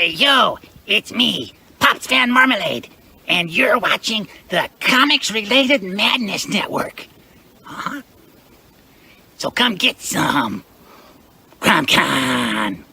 Hey, yo, it's me, Pops Fan Marmalade, and you're watching the Comics-Related Madness Network. Huh? So come get some. CromCon.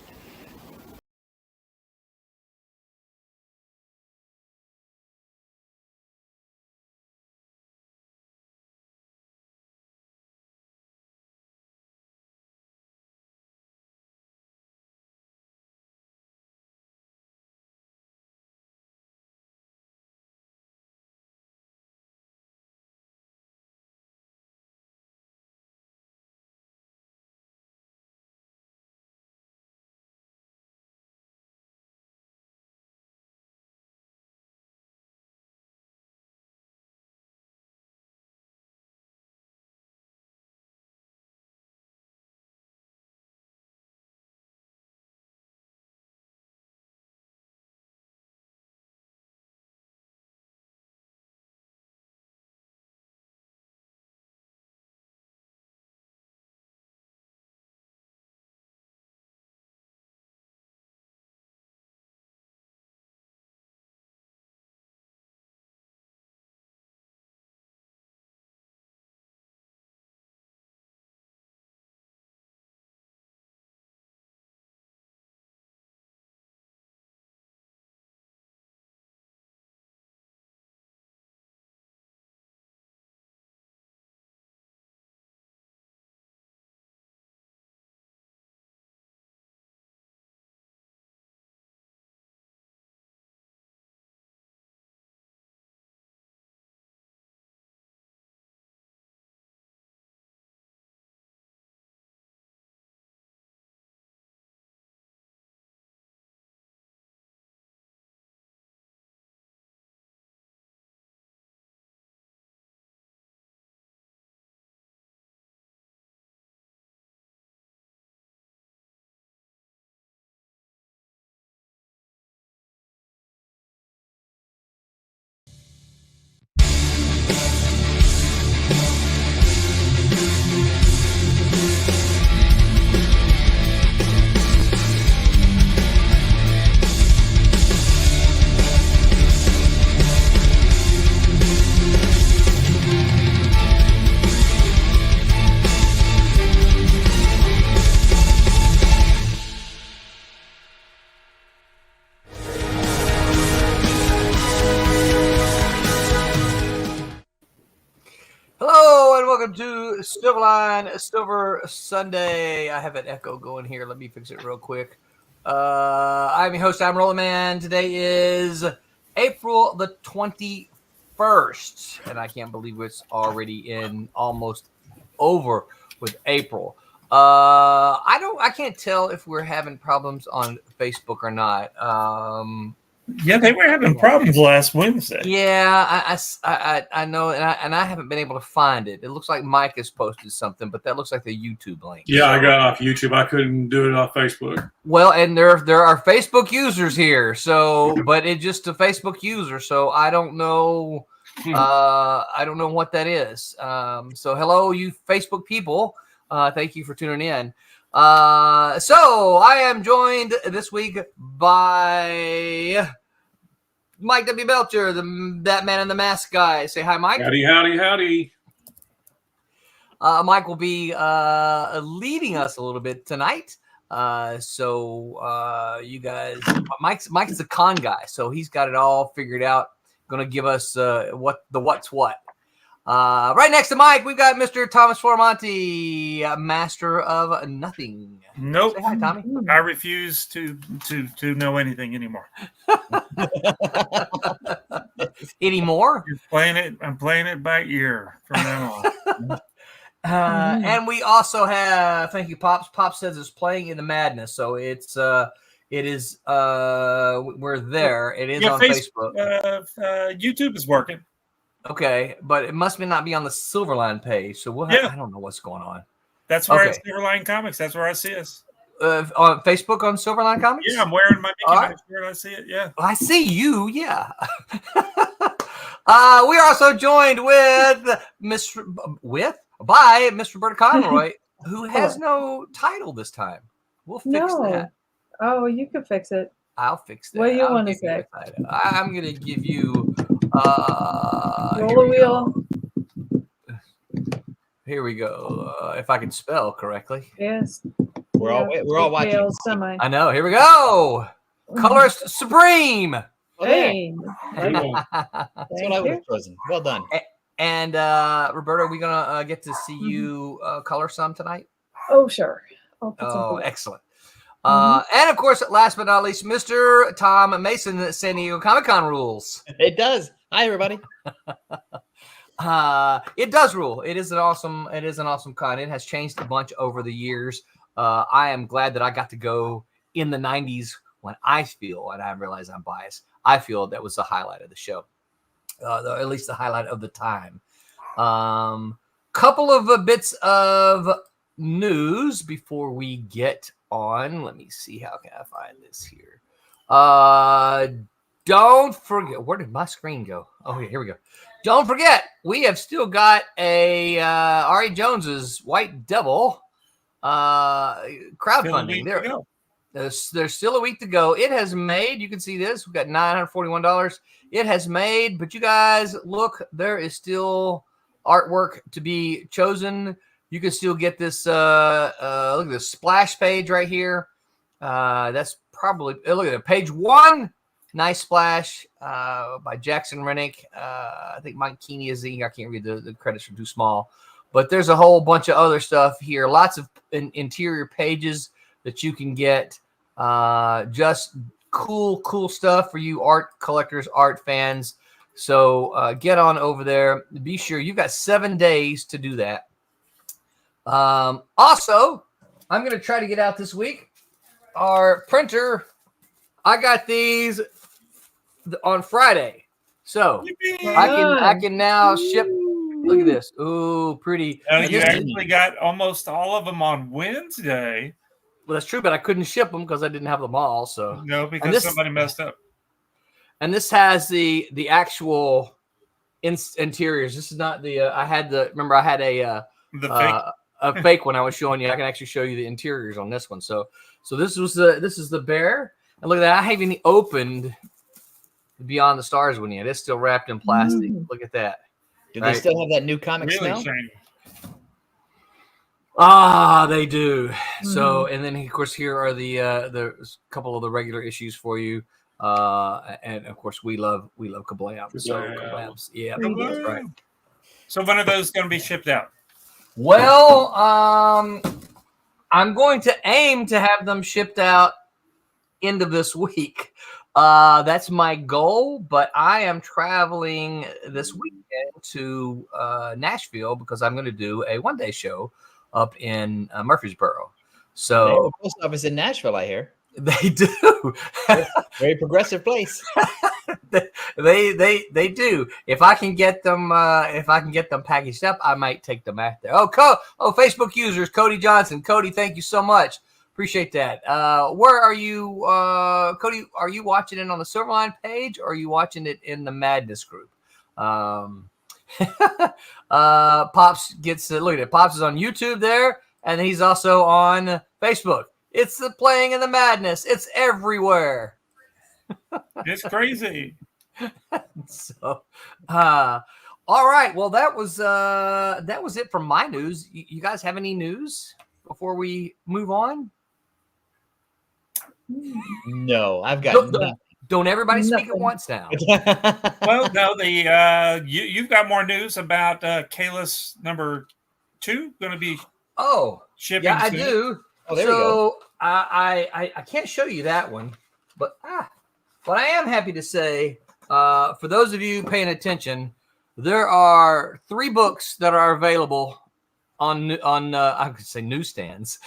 Hello and welcome to Silverline Silver Sunday. I have an echo going here. Let me fix it real quick. I'm your host, I'm Rolling Man. Today is April the 21st, and I can't believe it's already in almost over with April. I can't tell if we're having problems on Facebook or not. Yeah, they were having problems last Wednesday. Yeah, I know, and I haven't been able to find it. It looks like Mike has posted something, but that looks like the YouTube link. Yeah, I got off YouTube. I couldn't do it off Facebook. Well, and there are Facebook users here, so but it's just a Facebook user, so I don't know. I don't know what that is. So hello, you Facebook people. Thank you for tuning in. So I am joined this week by Mike W. Belcher, that man in the mask guy. Say hi, Mike. Howdy, howdy, howdy. Mike will be leading us a little bit tonight. So you guys, Mike's the con guy, so he's got it all figured out. Going to give us what's what. Right next to Mike, we've got Mr. Thomas Formonti, master of nothing. Nope. Say hi, Tommy. I refuse to know anything anymore. Anymore? I'm playing it by ear from now on. And we also have, thank you, Pops. Pops says it's playing in the madness, so it is we're there. It is on Facebook. YouTube is working. Okay, but it must not be on the Silverline page, so I don't know what's going on. That's where it's Silverline Comics. That's where I see us. On Facebook on Silverline Comics? Yeah, I'm wearing my Mickey Mouse shirt. I see it, yeah. I see you, yeah. We are also joined by Mr. Roberta Conroy, who has no title this time. We'll fix that. Oh, you can fix it. I'll fix that. What do you I'll want to give you say? a title. I'm going to give you. Roll Here a we wheel. go. Here we go. If I can spell correctly. Yes. We're all watching. Tails, semi. I know. Here we go. Colorist Supreme. Oh, there. Hey. Good one. That's what I Thank would you. have chosen. Well done. And Roberta, are we gonna get to see you color some tonight? Oh, sure. I'll put some Oh, food. excellent. And of course, last but not least, Mr. Tom Mason at San Diego Comic-Con rules. It does. Hi, everybody. It does rule. It is an awesome con. It has changed a bunch over the years. I am glad that I got to go in the 90s when I feel, and I realize I'm biased, I feel that was the highlight of the show. At least the highlight of the time. Couple of bits of news before we get on. Let me see, how can I find this here? Don't forget, where did my screen go? Oh, here we go. Don't forget, we have still got a R.A. Jones's White Devil crowdfunding. There's still a week to go. It has made, you can see this, we've got $941. It has made, but you guys, look, there is still artwork to be chosen. You can still get this, look at this splash page right here. That's probably, look at it, page 1. Nice splash by Jackson Rennick. I think Mike Keeney is I can't read the credits are too small. But there's a whole bunch of other stuff here. Lots of interior pages that you can get. Just cool stuff for you art collectors, art fans. So get on over there. Be sure you've got 7 days to do that. Also, I'm going to try to get out this week. Our printer, I got these on Friday. So I can now ship. Look at this. Ooh, pretty. You actually got almost all of them on Wednesday. Well, that's true, but I couldn't ship them because I didn't have them all. So no, because somebody messed up. And this has the actual interiors. This is not the. I had a fake one I was showing you. I can actually show you the interiors on this one. So this is the bear. And look at that. I haven't even opened Beyond the Stars one yet. It's still wrapped in plastic. Look at that. Do they still have that new comic smell? Shiny. They do. So, and then of course here are the couple of the regular issues for you. And of course we love Kablam. So Kablams. Yeah, that's right. So when are those going to be shipped out? Well, I'm going to aim to have them shipped out end of this week. That's my goal, but I am traveling this weekend to Nashville because I'm going to do a one-day show up in Murfreesboro. So they have a post office in Nashville, I hear. They do. Very progressive place. They do. If I can get them packaged up, I might take them out there. Facebook users, Cody Johnson. Cody, thank you so much. Appreciate that. Where are you, Cody? Are you watching it on the Silverline page, or are you watching it in the Madness group? Pops gets look at it. Pops is on YouTube there, and he's also on Facebook. It's the Playing in the Madness. It's everywhere. It's crazy. So, all right. Well, that was it for my news. You guys have any news before we move on? No, I've got nothing. Don't everybody speak at once now. Well, no, you've got more news about Kalis number 2 going to be shipping. Yeah, I soon. do. Oh, there we go. I can't show you that one, but I am happy to say, for those of you paying attention, there are 3 books that are available on I could say newsstands,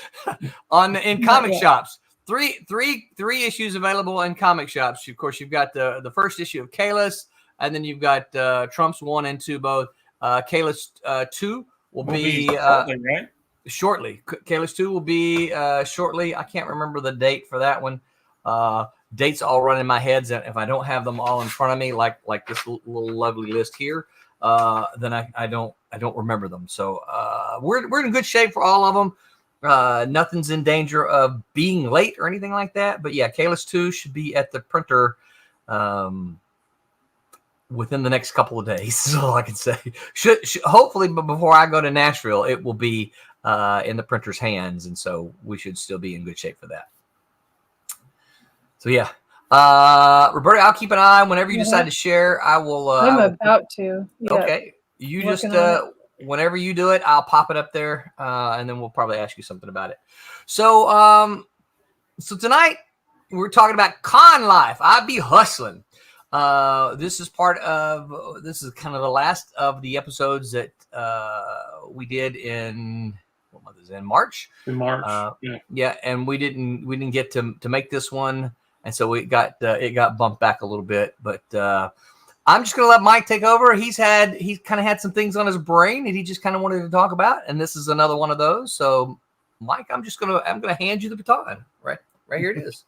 in comic shops. Three issues available in comic shops. Of course, you've got the first issue of Kalis, and then you've got Trump's 1 and 2 both. Kalis 2 will be shortly, right? Shortly. Kalis 2 will be shortly. I can't remember the date for that one. Dates all run in my head. If I don't have them all in front of me, like this little lovely list here, then I don't remember them. So we're in good shape for all of them. Nothing's in danger of being late or anything like that. But yeah, Kalis 2 should be at the printer within the next couple of days. Is all I can say. Should hopefully, but before I go to Nashville, it will be in the printer's hands, and so we should still be in good shape for that. So yeah, Roberta, I'll keep an eye. Whenever you decide to share, I will. I'm about to. Yeah. Okay, you just Working whenever you do it, I'll pop it up there, and then we'll probably ask you something about it. So, so tonight we're talking about con life. I be hustling. This is kind of the last of the episodes that we did in what month is it? In March. In March, yeah, and we didn't get to make this one, and so it got bumped back a little bit. But I'm just gonna let Mike take over. He's kind of had some things on his brain that he just kind of wanted to talk about, and this is another one of those. So, Mike, I'm gonna hand you the baton. Right here it is.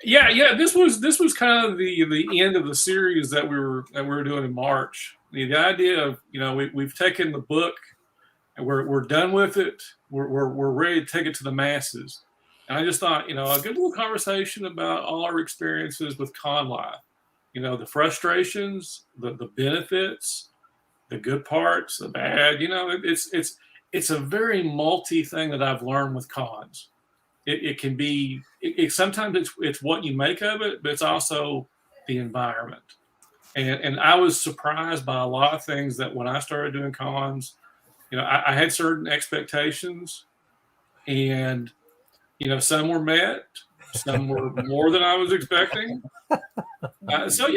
Yeah. This was kind of the end of the series that we were doing in March. The idea of we've taken the book and we're done with it. We're ready to take it to the masses. And I just thought a good little conversation about all our experiences with con life. The frustrations, the benefits, the good parts, the bad. It's a very multi thing that I've learned with cons. It can be. Sometimes it's what you make of it, but it's also the environment. And I was surprised by a lot of things that when I started doing cons, I had certain expectations, and some were met, some were more than I was expecting. So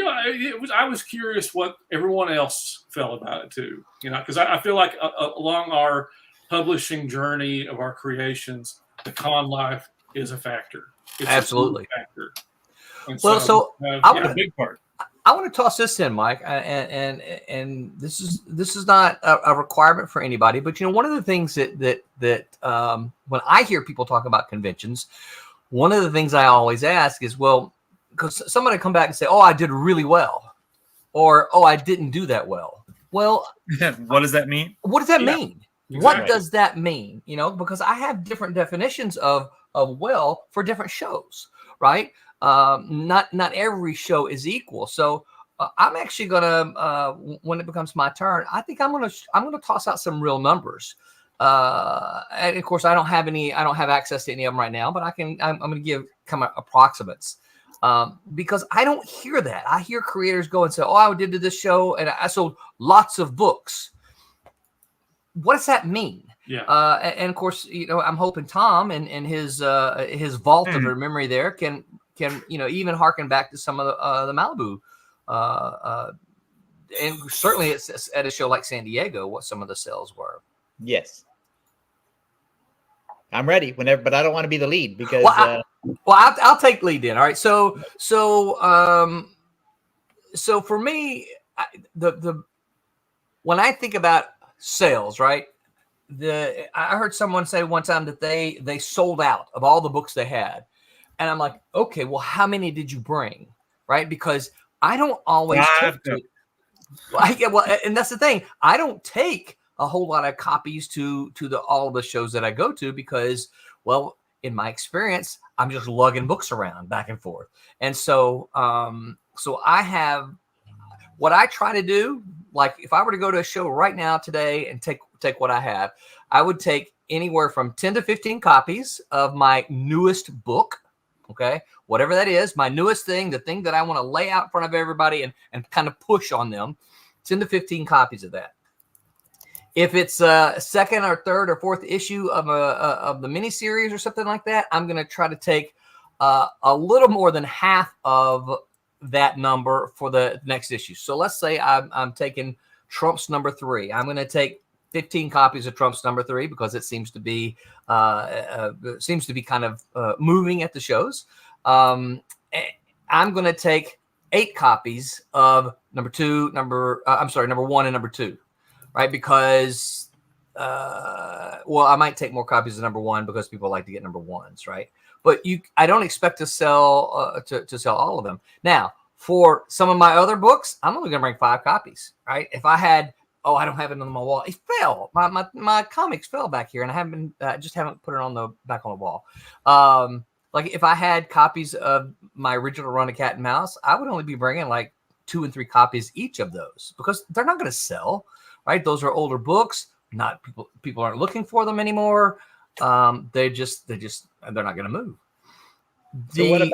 I was curious what everyone else felt about it too. Because I feel like along our publishing journey of our creations, the con life is a factor. It's Absolutely. A factor. And Well, A big part. I want to toss this in, Mike, and this is not a requirement for anybody, but one of the things that when I hear people talk about conventions, one of the things I always ask is, well, because somebody come back and say, "Oh, I did really well," or "Oh, I didn't do that well." Well, what does that mean? What does that mean? Exactly. What does that mean? Because I have different definitions of well for different shows, right? Not every show is equal. So I'm actually gonna when it becomes my turn, I think I'm gonna toss out some real numbers. And of course, I don't have access to any of them right now, but I'm gonna give kind of approximates. Because I don't hear that. I hear creators go and say, "Oh, I did this show and I sold lots of books." What does that mean? Yeah. And of course, I'm hoping Tom and his vault of memory there can even harken back to some of the Malibu, and certainly it's at a show like San Diego what some of the sales were. Yes. I'm ready whenever, but I don't want to be the lead because. I'll take lead then. All right. So for me, when I think about sales, right? I heard someone say one time that they sold out of all the books they had, and I'm like, okay, well, how many did you bring, right? Because I don't always take it. And that's the thing. I don't take a whole lot of copies to all of the shows that I go to because, well, in my experience, I'm just lugging books around back and forth, and so I have what I try to do. Like if I were to go to a show right now today and take what I have, I would take anywhere from 10 to 15 copies of my newest book. Okay. Whatever that is, my newest thing, the thing that I want to lay out in front of everybody and kind of push on them, 10 to 15 copies of that. If it's a second or third or fourth issue of the miniseries or something like that, I'm going to try to take a little more than half of that number for the next issue. So let's say I'm taking Trump's number 3. I'm going to take 15 copies of Trump's number 3 because it seems to be kind of moving at the shows. I'm going to take 8 copies of number 1 and number 2, right? Because I might take more copies of number 1 because people like to get number 1s, right? But I don't expect to sell to sell all of them. Now, for some of my other books, I'm only going to bring 5 copies, right? If I had Oh, I don't have it on my wall. It fell. My comics fell back here, and I haven't been, just haven't put it on the back on the wall. Like if I had copies of my original run of Cat and Mouse, I would only be bringing like 2 and 3 copies each of those because they're not going to sell, right? Those are older books. Not people aren't looking for them anymore. They're not going to move. So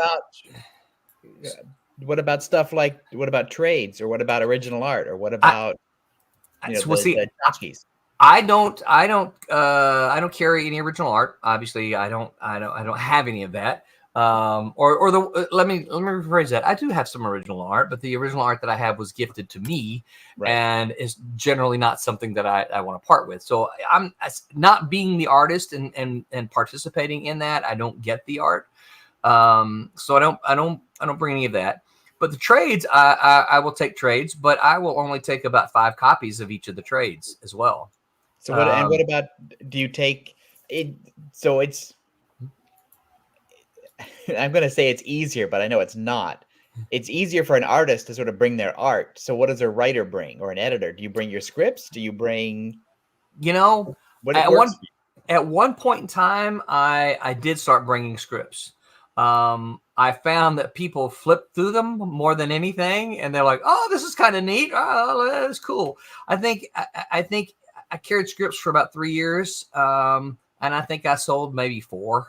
what about stuff like what about trades or what about original art or what about the tchotchkes? I don't carry any original art. Obviously, I don't have any of that. Let me rephrase that. I do have some original art, but the original art that I have was gifted to me, right, and is generally not something that I want to part with. So I'm not being the artist and participating in that. I don't get the art. So I don't bring any of that. But the trades, I will take trades, but I will only take about 5 copies of each of the trades as well. So what about, do you take it? So it's, I'm going to say it's easier, but I know it's not. It's easier for an artist to sort of bring their art. So what does a writer bring or an editor? Do you bring your scripts? Do you bring, at one point in time, I did start bringing scripts. I found that people flip through them more than anything, and they're like, "Oh, this is kind of neat. Oh, that's cool." I think I carried scripts for about 3 years, and I think I sold maybe 4.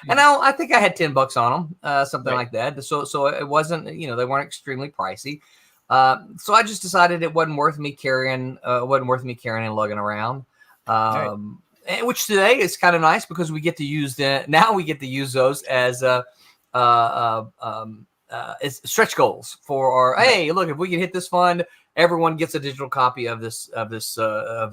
And I think I had $10 on them, something like that. So it wasn't, they weren't extremely pricey. So I just decided it wasn't worth me carrying and lugging around. Which today is kind of nice because we get to use those as stretch goals for our. Hey, look, if we can hit this fund, everyone gets a digital copy of this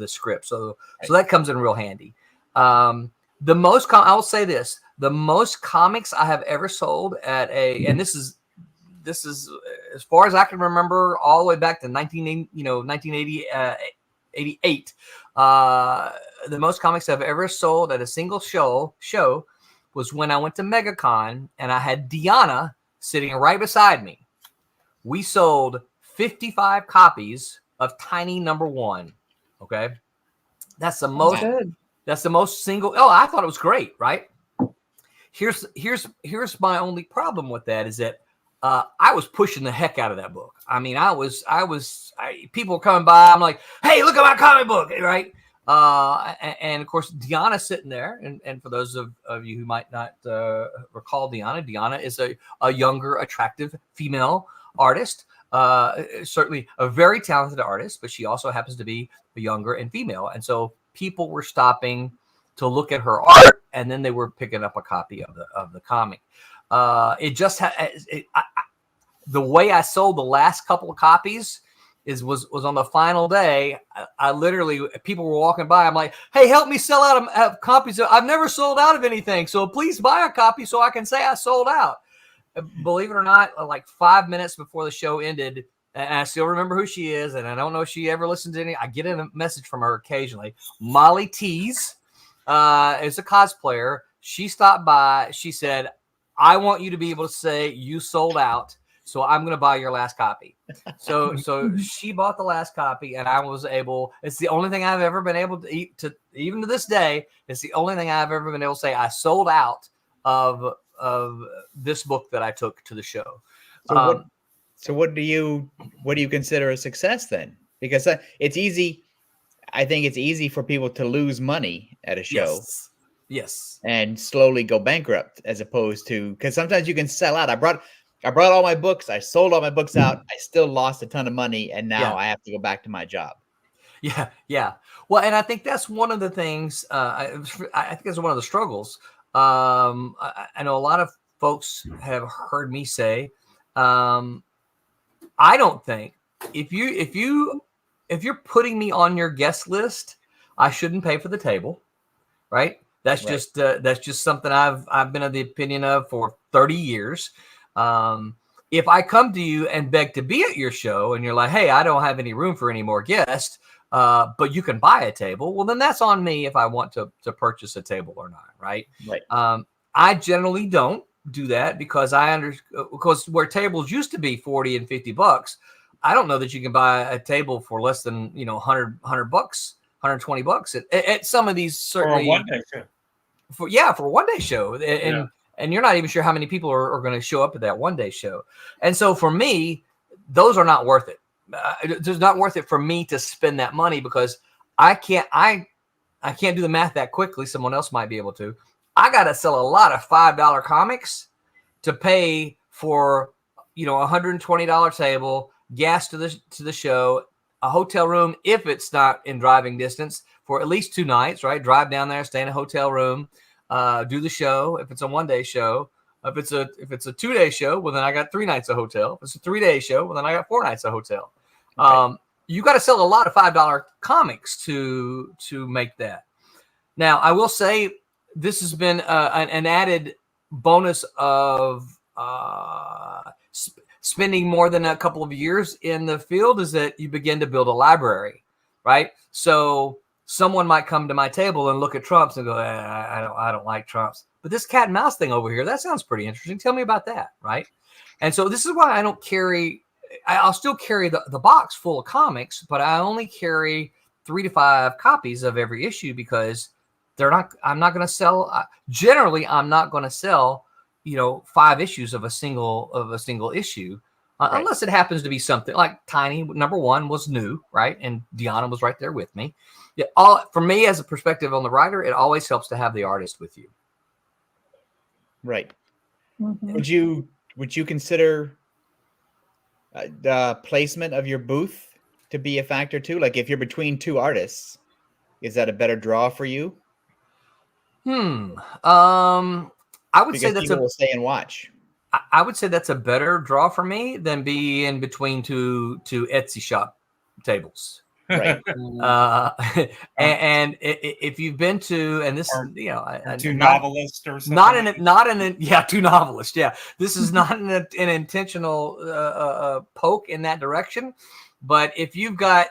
script. So that comes in real handy. I will say this: the most comics I have ever sold and this is as far as I can remember, all the way back to 1988. The most comics I've ever sold at a single show was when I went to MegaCon and I had Deanna sitting right beside me. We sold 55 copies of Tiny #1. Okay, that's the most. Good. That's the most single. Oh, I thought it was great, right? Here's my only problem with that is that I was pushing the heck out of that book. I mean, people were coming by. I'm like, hey, look at my comic book, right? And of course, Deanna's sitting there. And for those of you who might not recall Deanna is a younger, attractive female artist. Certainly a very talented artist, but she also happens to be younger and female. And so people were stopping to look at her art, and then they were picking up a copy of the comic. The way I sold the last couple of copies was on the final day. I literally, people were walking by. I'm like, hey, help me sell out copies. I've never sold out of anything, so please buy a copy so I can say I sold out. Believe it or not, like 5 minutes before the show ended, and I still remember who she is, and I don't know if she ever listened to any. I get a message from her occasionally. Molly Tees is a cosplayer. She stopped by. She said, I want you to be able to say you sold out, so I'm going to buy your last copy. So she bought the last copy, and I was able. It's the only thing I've ever been able to eat to, even to this day. It's the only thing I've ever been able to say I sold out of this book that I took to the show. So what do you consider a success then? Because it's easy. I think it's easy for people to lose money at a show. Yes. And slowly go bankrupt, as opposed to, because sometimes you can sell out. I brought all my books. I sold all my books out. I still lost a ton of money, and now I have to go back to my job. Yeah. Well, and I think that's one of the things. I think that's one of the struggles. I know a lot of folks have heard me say, I don't think if you're putting me on your guest list, I shouldn't pay for the table, right? That's just something I've been of the opinion of for 30 years. If I come to you and beg to be at your show and you're like, hey, I don't have any room for any more guests, but you can buy a table, well, then that's on me if I want to purchase a table or not, right? I generally don't do that because because where tables used to be $40 and $50, I don't know that you can buy a table for less than, you know, 100 bucks, 120 bucks at some of these, certainly For a 1-day show. for a 1-day show. And you're not even sure how many people are going to show up at that 1-day show. And so for me, those are not worth it. It's not worth it for me to spend that money, because I can't do the math that quickly. Someone else might be able to. I got to sell a lot of $5 comics to pay for, you know, $120 table, gas to the show, a hotel room if it's not in driving distance for at least 2 nights, right? Drive down there, stay in a hotel room, do the show if it's a 1-day show. If it's a 2-day show, well, then I got 3 nights of hotel. If it's a 3-day show, well, then I got 4 nights of hotel. Okay. You got to sell a lot of $5 comics to make that. Now, I will say this has been an added bonus of spending more than a couple of years in the field, is that you begin to build a library, right? So someone might come to my table and look at Trumps and go, I don't like Trumps. But this cat and mouse thing over here, that sounds pretty interesting. Tell me about that, right? And so this is why I don't carry, I'll still carry the box full of comics, but I only carry 3 to 5 copies of every issue, because I'm not going to sell, generally I'm not going to sell, you know, 5 issues of a single issue, right, unless it happens to be something like Tiny #1 was new, right? And Deanna was right there with me. Yeah, for me, as a perspective on the writer, it always helps to have the artist with you. Right. Mhm. Would you consider the placement of your booth to be a factor too? Like if you're between 2 artists, is that a better draw for you? I would say that's people will stay and watch. I would say that's a better draw for me than be in between two Etsy shop tables. Right. And if you've been to, and this, you know, 2 novelists or something. Yeah, 2 novelists. Yeah, this is not an intentional poke in that direction. But if you've got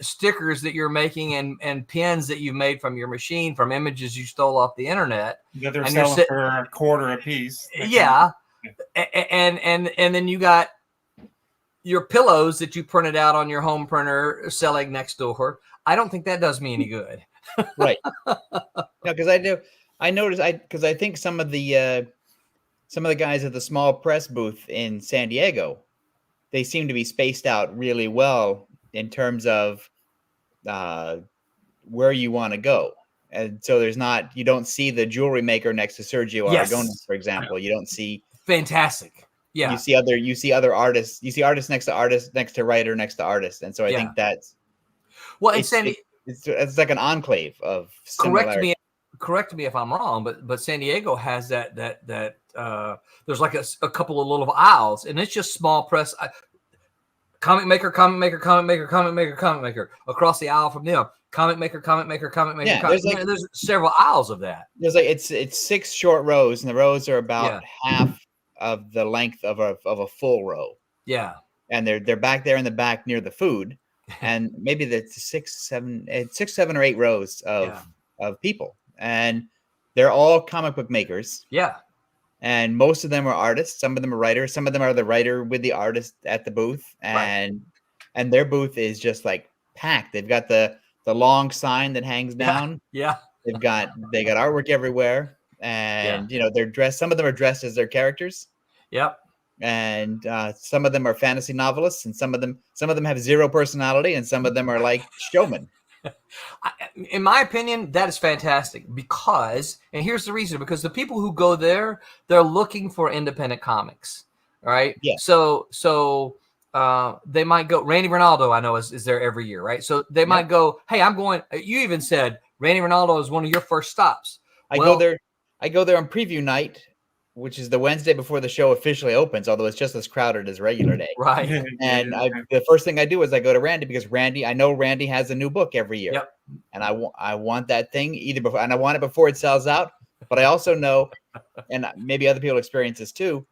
stickers that you're making and pins that you've made from your machine from images you stole off the internet, that they're selling for a quarter a piece. Yeah, and then you got your pillows that you printed out on your home printer selling next door. I don't think that does me any good. Right. No, because I noticed because I think some of the guys at the small press booth in San Diego, they seem to be spaced out really well in terms of where you want to go. And so you don't see the jewelry maker next to Sergio Aragones, for example. You don't see fantastic. Yeah. You see other artists. You see artists next to artists, next to writer, next to artist. And so I think that's it's like an enclave of similarity. Correct me if I'm wrong, but San Diego has that there's like a couple of little aisles, and it's just small press. Comic maker across the aisle from them. Comic maker. Yeah, there's several aisles of that. There's like it's 6 short rows, and the rows are about half of the length of a full row. Yeah, and they're back there in the back near the food, and maybe that's 6, 7 or 8 rows of people, and they're all comic book makers. Yeah. And most of them are artists. Some of them are writers. Some of them are the writer with the artist at the booth, and their booth is just like packed. They've got the long sign that hangs down. Yeah. They got artwork everywhere, and they're dressed. Some of them are dressed as their characters. Yep. And some of them are fantasy novelists, and some of them have 0 personality, and some of them are like showmen. In my opinion, that is fantastic because, and here's the reason, because the people who go there, they're looking for independent comics, right? Yeah. So they might go. Randy Ronaldo, I know, is there every year, right? So they might go, hey, I'm going. You even said Randy Ronaldo is one of your first stops. I go there on preview night, which is the Wednesday before the show officially opens, although it's just as crowded as regular day. Right. And the first thing I do is I go to Randy, because I know Randy has a new book every year. Yep. And I want that thing and I want it before it sells out. But I also know, and maybe other people experience this too,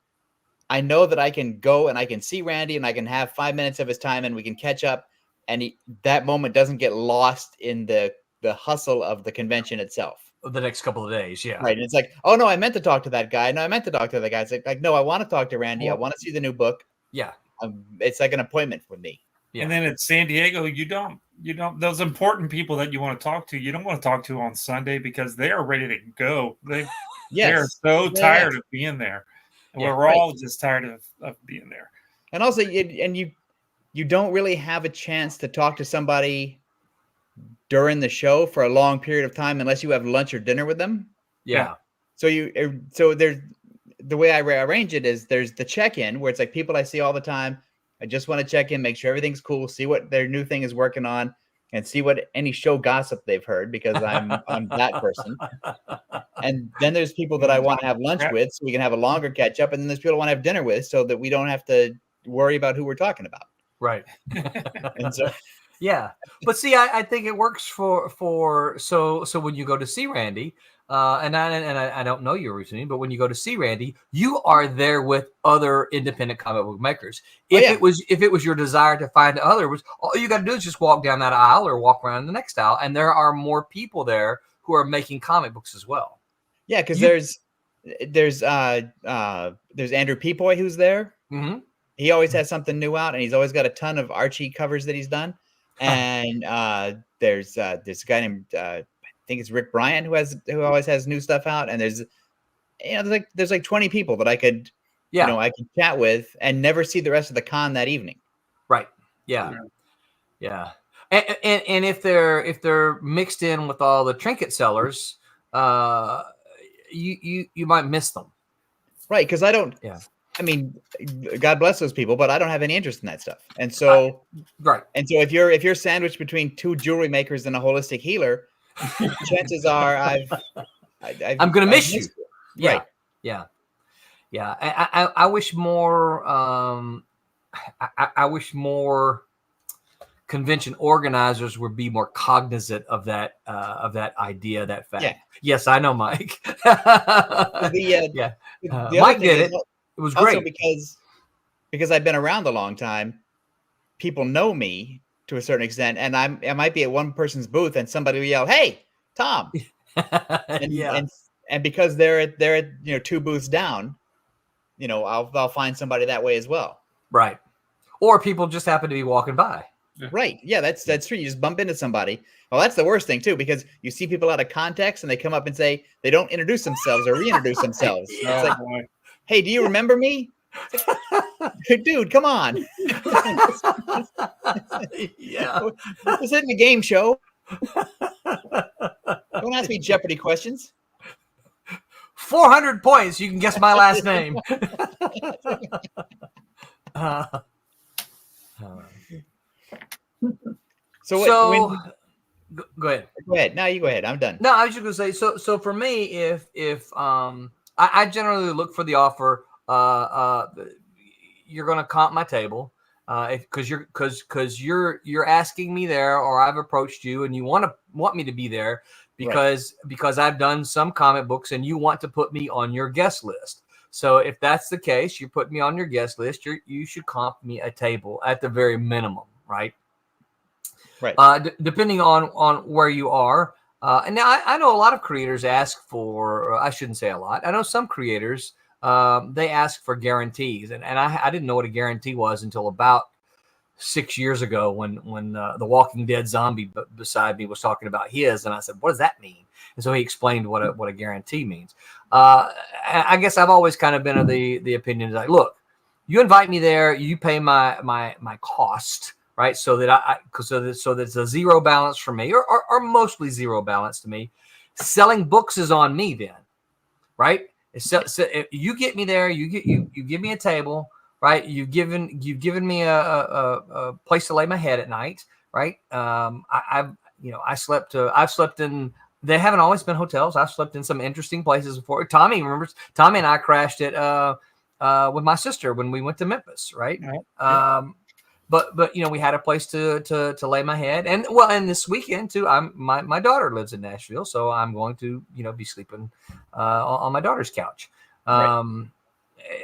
I know that I can go and I can see Randy and I can have 5 minutes of his time and we can catch up. And that moment doesn't get lost in the hustle of the convention itself. The next couple of days, yeah. Right. And it's like, oh, no, I meant to talk to that guy. No, I meant to talk to that guy. It's like no, I want to talk to Randy. I want to see the new book. Yeah. it's like an appointment with me. Yeah. And then at San Diego, you don't those important people that you want to talk to, you don't want to talk to on Sunday because they are ready to go. They are so tired of being there. And we're all just tired of being there. And also, you don't really have a chance to talk to somebody during the show for a long period of time unless you have lunch or dinner with them. Yeah. So there's the way I arrange it is there's the check-in where it's like people I see all the time. I just want to check in, make sure everything's cool, see what their new thing is working on, and see what any show gossip they've heard because I'm that person. And then there's people that I want to have lunch with so we can have a longer catch up. And then there's people I want to have dinner with so that we don't have to worry about who we're talking about. Right. And so, yeah. But see, I think it works for so when you go to see Randy, and I don't know your routine, but when you go to see Randy, you are there with other independent comic book makers. If it was your desire to find others, all you got to do is just walk down that aisle or walk around the next aisle, and there are more people there who are making comic books as well. Yeah, because there's Andrew Peapoy who's there. Mm-hmm. He always has something new out, and he's always got a ton of Archie covers that he's done. And there's this guy named I think it's Rick Bryan who always has new stuff out. And there's like 20 people that I could I could chat with and never see the rest of the con that evening. Right. Yeah. Yeah. And if they're mixed in with all the trinket sellers, you might miss them. Right, because I don't. Yeah. I mean, God bless those people, but I don't have any interest in that stuff. And so, right. And so, if you're sandwiched between two jewelry makers and a holistic healer, chances are I'm going to miss you. Yeah. Right. Yeah. Yeah. I wish more. I wish more convention organizers would be more cognizant of that idea, that fact. Yeah. Yes, I know, Mike. The Mike did it. It was great. Also because I've been around a long time, people know me to a certain extent, and I might be at one person's booth and somebody will yell, "Hey, Tom!" and because they're at two booths down, I'll find somebody that way as well. Right. Or people just happen to be walking by. Right. Yeah, that's true. You just bump into somebody. Well, that's the worst thing too, because you see people out of context and they come up and say they don't introduce themselves or reintroduce themselves. Yeah. It's like, hey, do you remember me? Like, dude, come on. Yeah. This isn't a game show. Don't ask me Jeopardy questions. 400 points. You can guess my last name. So go ahead. Go ahead. No, you go ahead. I'm done. No, I was just gonna say. So for me, if I generally look for the offer. You're gonna comp my table, because you're asking me there, or I've approached you and you want me to be there because I've done some comic books and you want to put me on your guest list. So if that's the case, you put me on your guest list. You should comp me a table at the very minimum, right? Right. Depending on where you are. And now I know a lot of creators ask for. I shouldn't say a lot. I know some creators. They ask for guarantees, and I didn't know what a guarantee was until about 6 years ago when the Walking Dead zombie beside me was talking about his, and I said, "What does that mean?" And so he explained what a guarantee means. I guess I've always kind of been of the opinion like, look, you invite me there, you pay my cost, right? So that so that it's a zero balance for me, or mostly zero balance to me. Selling books is on me then, right? So if you get me there, you give me a table, right? You've given me a place to lay my head at night, right? I've slept in. They haven't always been hotels. I've slept in some interesting places before. Tommy and I crashed it with my sister when we went to Memphis, right? But we had a place to lay my head, and this weekend too. My daughter lives in Nashville, so I'm going to be sleeping on my daughter's couch.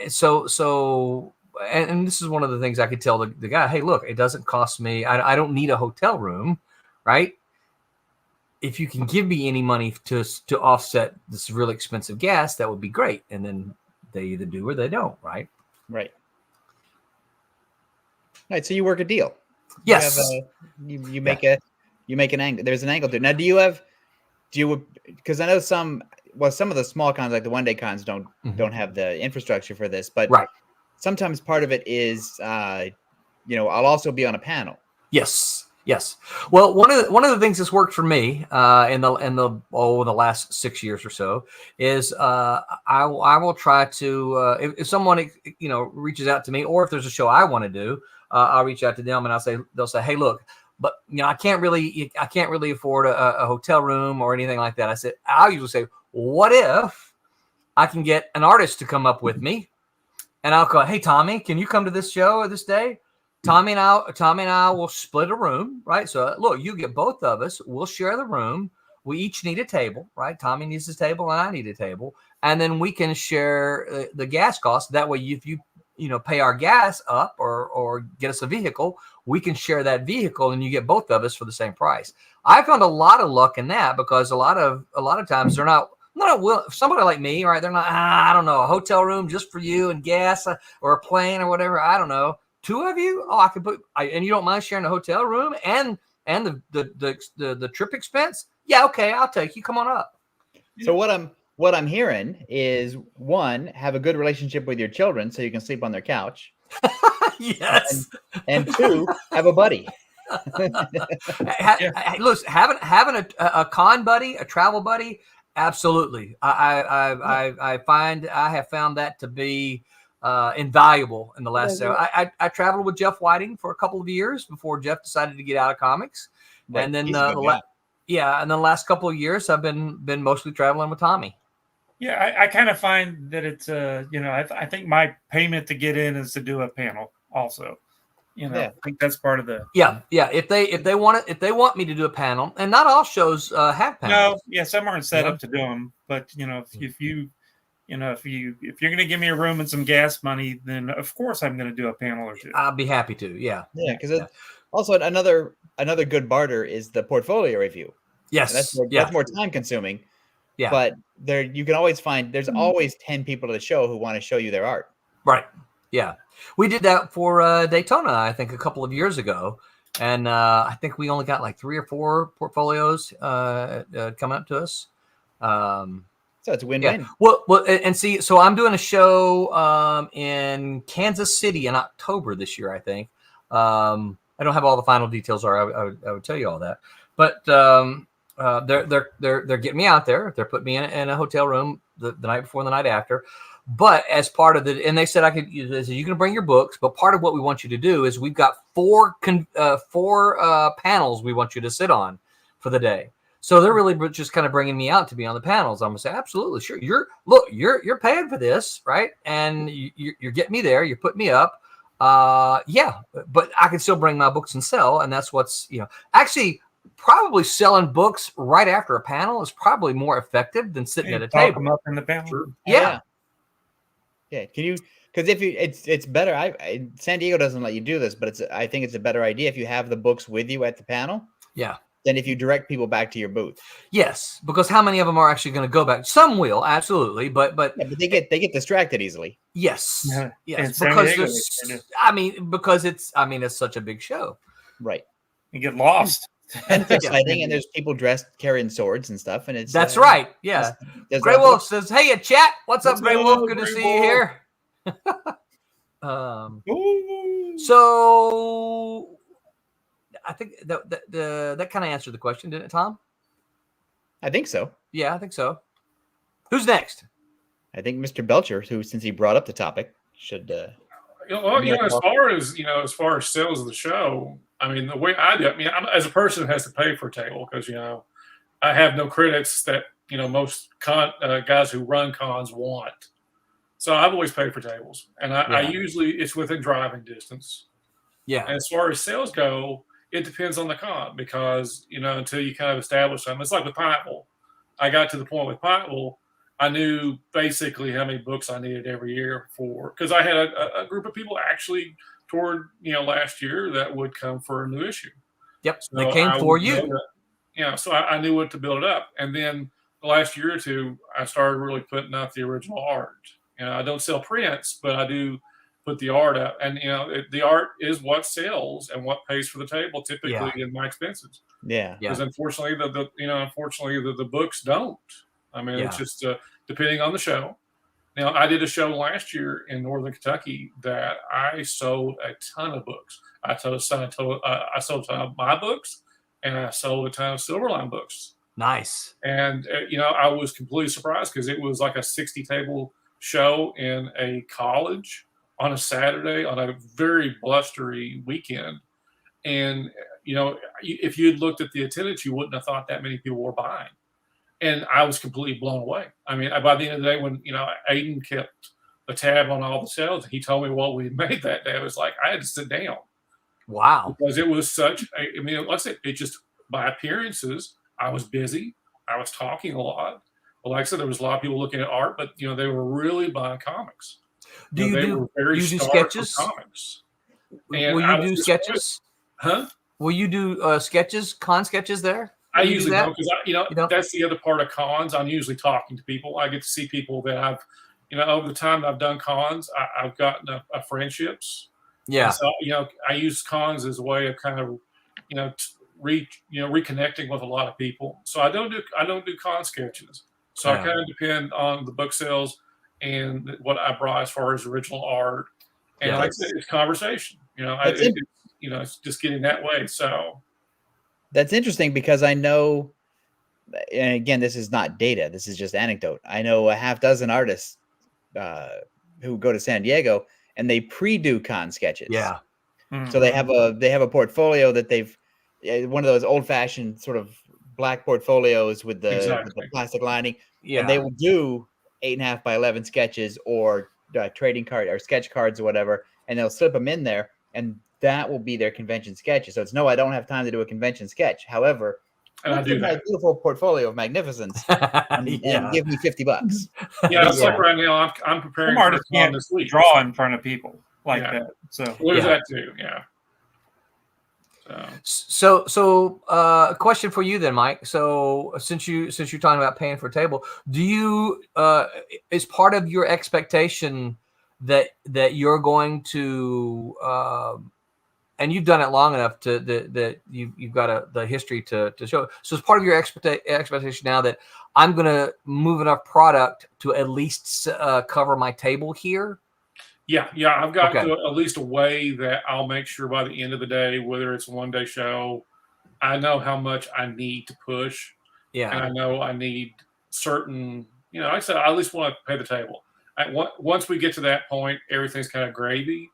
So this is one of the things I could tell the guy. Hey, look, it doesn't cost me. I don't need a hotel room, right? If you can give me any money to offset this really expensive gas, that would be great. And then they either do or they don't, right? Right. Right. So you work a deal. Yes. You make an angle. There's an angle to it. Now, because I know some of the small cons, like the one day cons, don't have the infrastructure for this, but Right. sometimes part of it is, I'll also be on a panel. Yes. Well, one of the things that's worked for me in the last 6 years or so is I will try to if someone reaches out to me, or if there's a show I want to do, I'll reach out to them and they'll say, hey, look, but I can't really afford a hotel room or anything like that. I'll usually say, what if I can get an artist to come up with me, and I'll call, hey Tommy, can you come to this show or this day? Tommy and I will split a room, right? So look, you get both of us. We'll share the room. We each need a table, right? Tommy needs his table and I need a table, and then we can share the gas cost. That way, if you pay our gas up or get us a vehicle, we can share that vehicle, and you get both of us for the same price. I found a lot of luck in that because a lot of times they're not willing. Somebody like me, right? They're not. I don't know, a hotel room just for you and gas or a plane or whatever. I don't know. 2 of you? Oh, I could and you don't mind sharing a hotel room and the trip expense? Yeah, okay, I'll take you. Come on up. So what I'm hearing is, 1, have a good relationship with your children so you can sleep on their couch. Yes. And 2, have a buddy. Look, having a con buddy, a travel buddy, absolutely. I have found that to be invaluable in the last. I traveled with Jeff Whiting for a couple of years before Jeff decided to get out of comics, right. And then and the last couple of years I've been mostly traveling with Tommy. Yeah, I kind of find that it's I think my payment to get in is to do a panel also. I think that's part of the If they want me to do a panel, and not all shows have panels. No, some aren't set up to do them, but if you're going to give me a room and some gas money, then of course I'm going to do a panel or two. I'll be happy to. Yeah. Because also another good barter is the portfolio review. Yes, that's more time consuming. Yeah, but you can always find there's always 10 people at the show who want to show you their art. Right. Yeah, we did that for Daytona, I think, a couple of years ago, and I think we only got like 3 or 4 portfolios coming up to us. So it's a win-win. Yeah. Well, and see, so I'm doing a show in Kansas City in October this year, I think. I don't have all the final details, or I would tell you all that. But they're getting me out there. They're putting me in a hotel room the night before and the night after. But as part of and they said you can bring your books, but part of what we want you to do is we've got 4 panels we want you to sit on for the day. So they're really just kind of bringing me out to be on the panels. I'm gonna say, absolutely, sure. You're paying for this, right? And you're getting me there. You're putting me up. But I can still bring my books and sell, and that's what's actually probably selling books right after a panel is probably more effective than sitting at a table. Them up in the panel. Sure. Yeah. Can you? Because it's better. San Diego doesn't let you do this, but I think it's a better idea if you have the books with you at the panel. Yeah. Than if you direct people back to your booth. Yes, because how many of them are actually going to go back? Some will, absolutely, but they get distracted easily. Yes, yes, because it's such a big show, right? You get lost. And it's exciting, and there's people dressed carrying swords and stuff, and it's that's right. Yeah, Grey Wolf says, "Hey, chat, what's up, Grey Wolf? Good to see you here." So. I think that kind of answered the question, didn't it, Tom? I think so. Yeah, I think so. Who's next? I think Mr. Belcher, who, since he brought up the topic, should. As far as sales of the show, I mean, the way I do, I'm, as a person who has to pay for a table because I have no credits that most guys who run cons want. So I've always paid for tables, and I usually it's within driving distance. Yeah. And as far as sales go, it depends on the con because, until you kind of establish something. It's like with Pineapple. I got to the point with Pineapple, I knew basically how many books I needed every year because I had a group of people actually toward, last year that would come for a new issue. Yep. So they came for you. So I knew what to build it up. And then the last year or two, I started really putting out the original art. I don't sell prints, but I do put the art up, and the art is what sells and what pays for the table typically in my expenses. Yeah. Because unfortunately, the books don't. I mean, it's just depending on the show. Now, I did a show last year in Northern Kentucky that I sold a ton of books. I sold a ton of my books, and I sold a ton of Silverline books. Nice. And I was completely surprised because it was like a 60-table show in a college on a Saturday on a very blustery weekend. And if you had looked at the attendance, you wouldn't have thought that many people were buying. And I was completely blown away. I mean, by the end of the day, when Aiden kept a tab on all the sales, he told me what we made that day. It was like I had to sit down. Wow. Because it was such. Let's say it just by appearances. I was busy. I was talking a lot. But like I said, there was a lot of people looking at art, but they were really buying comics. Do you do sketches? Comics. And will you do sketches? Huh? Will you do sketches, con sketches there? I usually don't because that's the other part of cons. I'm usually talking to people. I get to see people that I've, over the time I've done cons, I've gotten a friendships. Yeah. And so I use cons as a way of kind of, reconnecting with a lot of people. So I don't do con sketches. So I kind of depend on the book sales and what I brought as far as original art. And like I said, it's conversation. It's just getting that way. So. That's interesting because I know, and again, this is not data. This is just anecdote. I know a half dozen artists who go to San Diego and they pre-do con sketches. Yeah. Mm-hmm. So they have a portfolio that they've one of those old-fashioned sort of black portfolios with the plastic lining. Yeah. And they will do 8.5 by 11 sketches or trading card or sketch cards or whatever, and they'll slip them in there, and that will be their convention sketches. So it's no, I don't have time to do a convention sketch. However, and I do that beautiful portfolio of magnificence and give me $50. Yeah, it's like right now I'm preparing for a con this week. Draw in front of people like that. So what does that do? Yeah. So, a question for you then, Mike. So, since you're talking about paying for a table, do you is part of your expectation that you're going to and you've done it long enough that you've got the history to show. So, it's part of your expectation now that I'm going to move enough product to at least cover my table here. Yeah, I've got at least a way that I'll make sure by the end of the day, whether it's a one-day show, I know how much I need to push. Yeah. And I know I need certain, like I said, I at least want to pay the table. Once we get to that point, everything's kind of gravy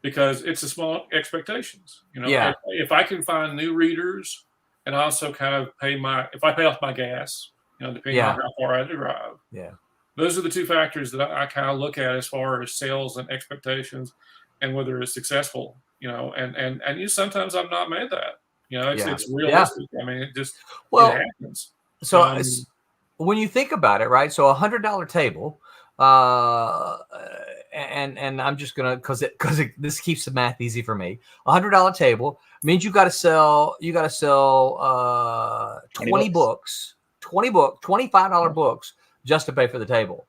because it's a small expectations. If I can find new readers and also kind of if I pay off my gas, depending on how far I drive. Yeah. Those are the two factors that I kind of look at as far as sales and expectations and whether it's successful, and sometimes I'm not made that, it's realistic. Yeah. I mean, it happens. So when you think about it, right? So $100 table, and I'm just going to, cause this keeps the math easy for me. $100 table means you got to sell 20 books, $25 books, just to pay for the table.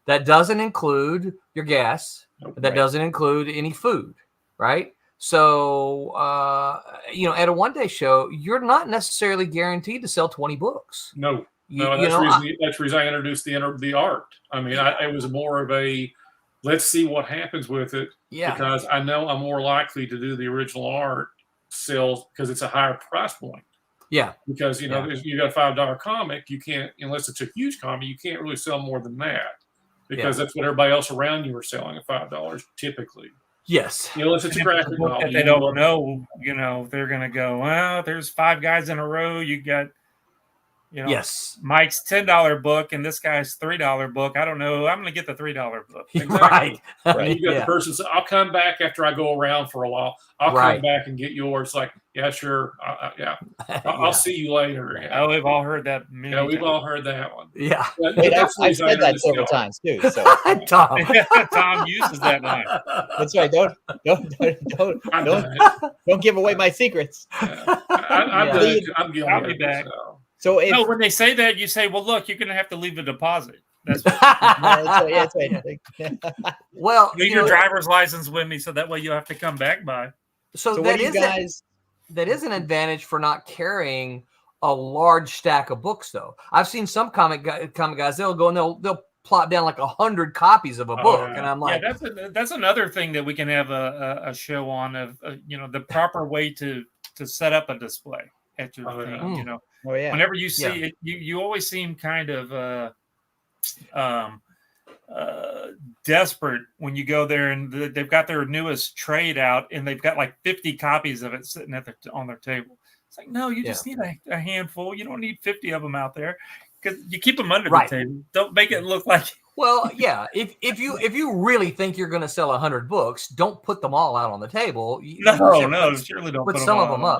That doesn't include your gas. That doesn't include any food, right? So, at a one-day show, you're not necessarily guaranteed to sell 20 books. No, that's the reason I introduced the art. I mean, it was more of a, let's see what happens with it. Yeah. Because I know I'm more likely to do the original art sales because it's a higher price point. Yeah, because you got a $5 comic, you can't, unless it's a huge comic, you can't really sell more than that because that's what everybody else around you are selling at $5 typically. Yes, unless it's a graphic novel, if they don't know, they're gonna go, well, there's 5 guys in a row. You got, Mike's $10 book and this guy's $3 book. I don't know. I'm gonna get the $3 book. Exactly. Right. You got the person say, I'll come back after I go around for a while. I'll come back and get yours. Like, yeah, sure. I'll see you later. Oh, we've all heard that. We've all heard that one. Yeah. I've said that several times too. So Tom uses that line. That's right. Don't give away my secrets. I'm guilty. I'll be back. So when they say that, you say, well, look, you're going to have to leave a deposit. That's Yeah, Well, leave your driver's license with me, so that way you have to come back by. So what that do you is guys? that is an advantage for not carrying a large stack of books, though. I've seen some comic guys, they'll go and they'll plot down like 100 copies of a book, and I'm like, that's another thing that we can have a show on of the proper way to set up a display at your thing. Whenever you see it, you always seem kind of desperate when you go there and they've got their newest trade out and they've got like 50 copies of it sitting on their table. It's like, no, you just need a handful. You don't need 50 of them out there, because you keep them under the table. Don't make it look like. Well, yeah. If you really think you're going to sell 100 books, don't put them all out on the table. Surely don't put some of them up.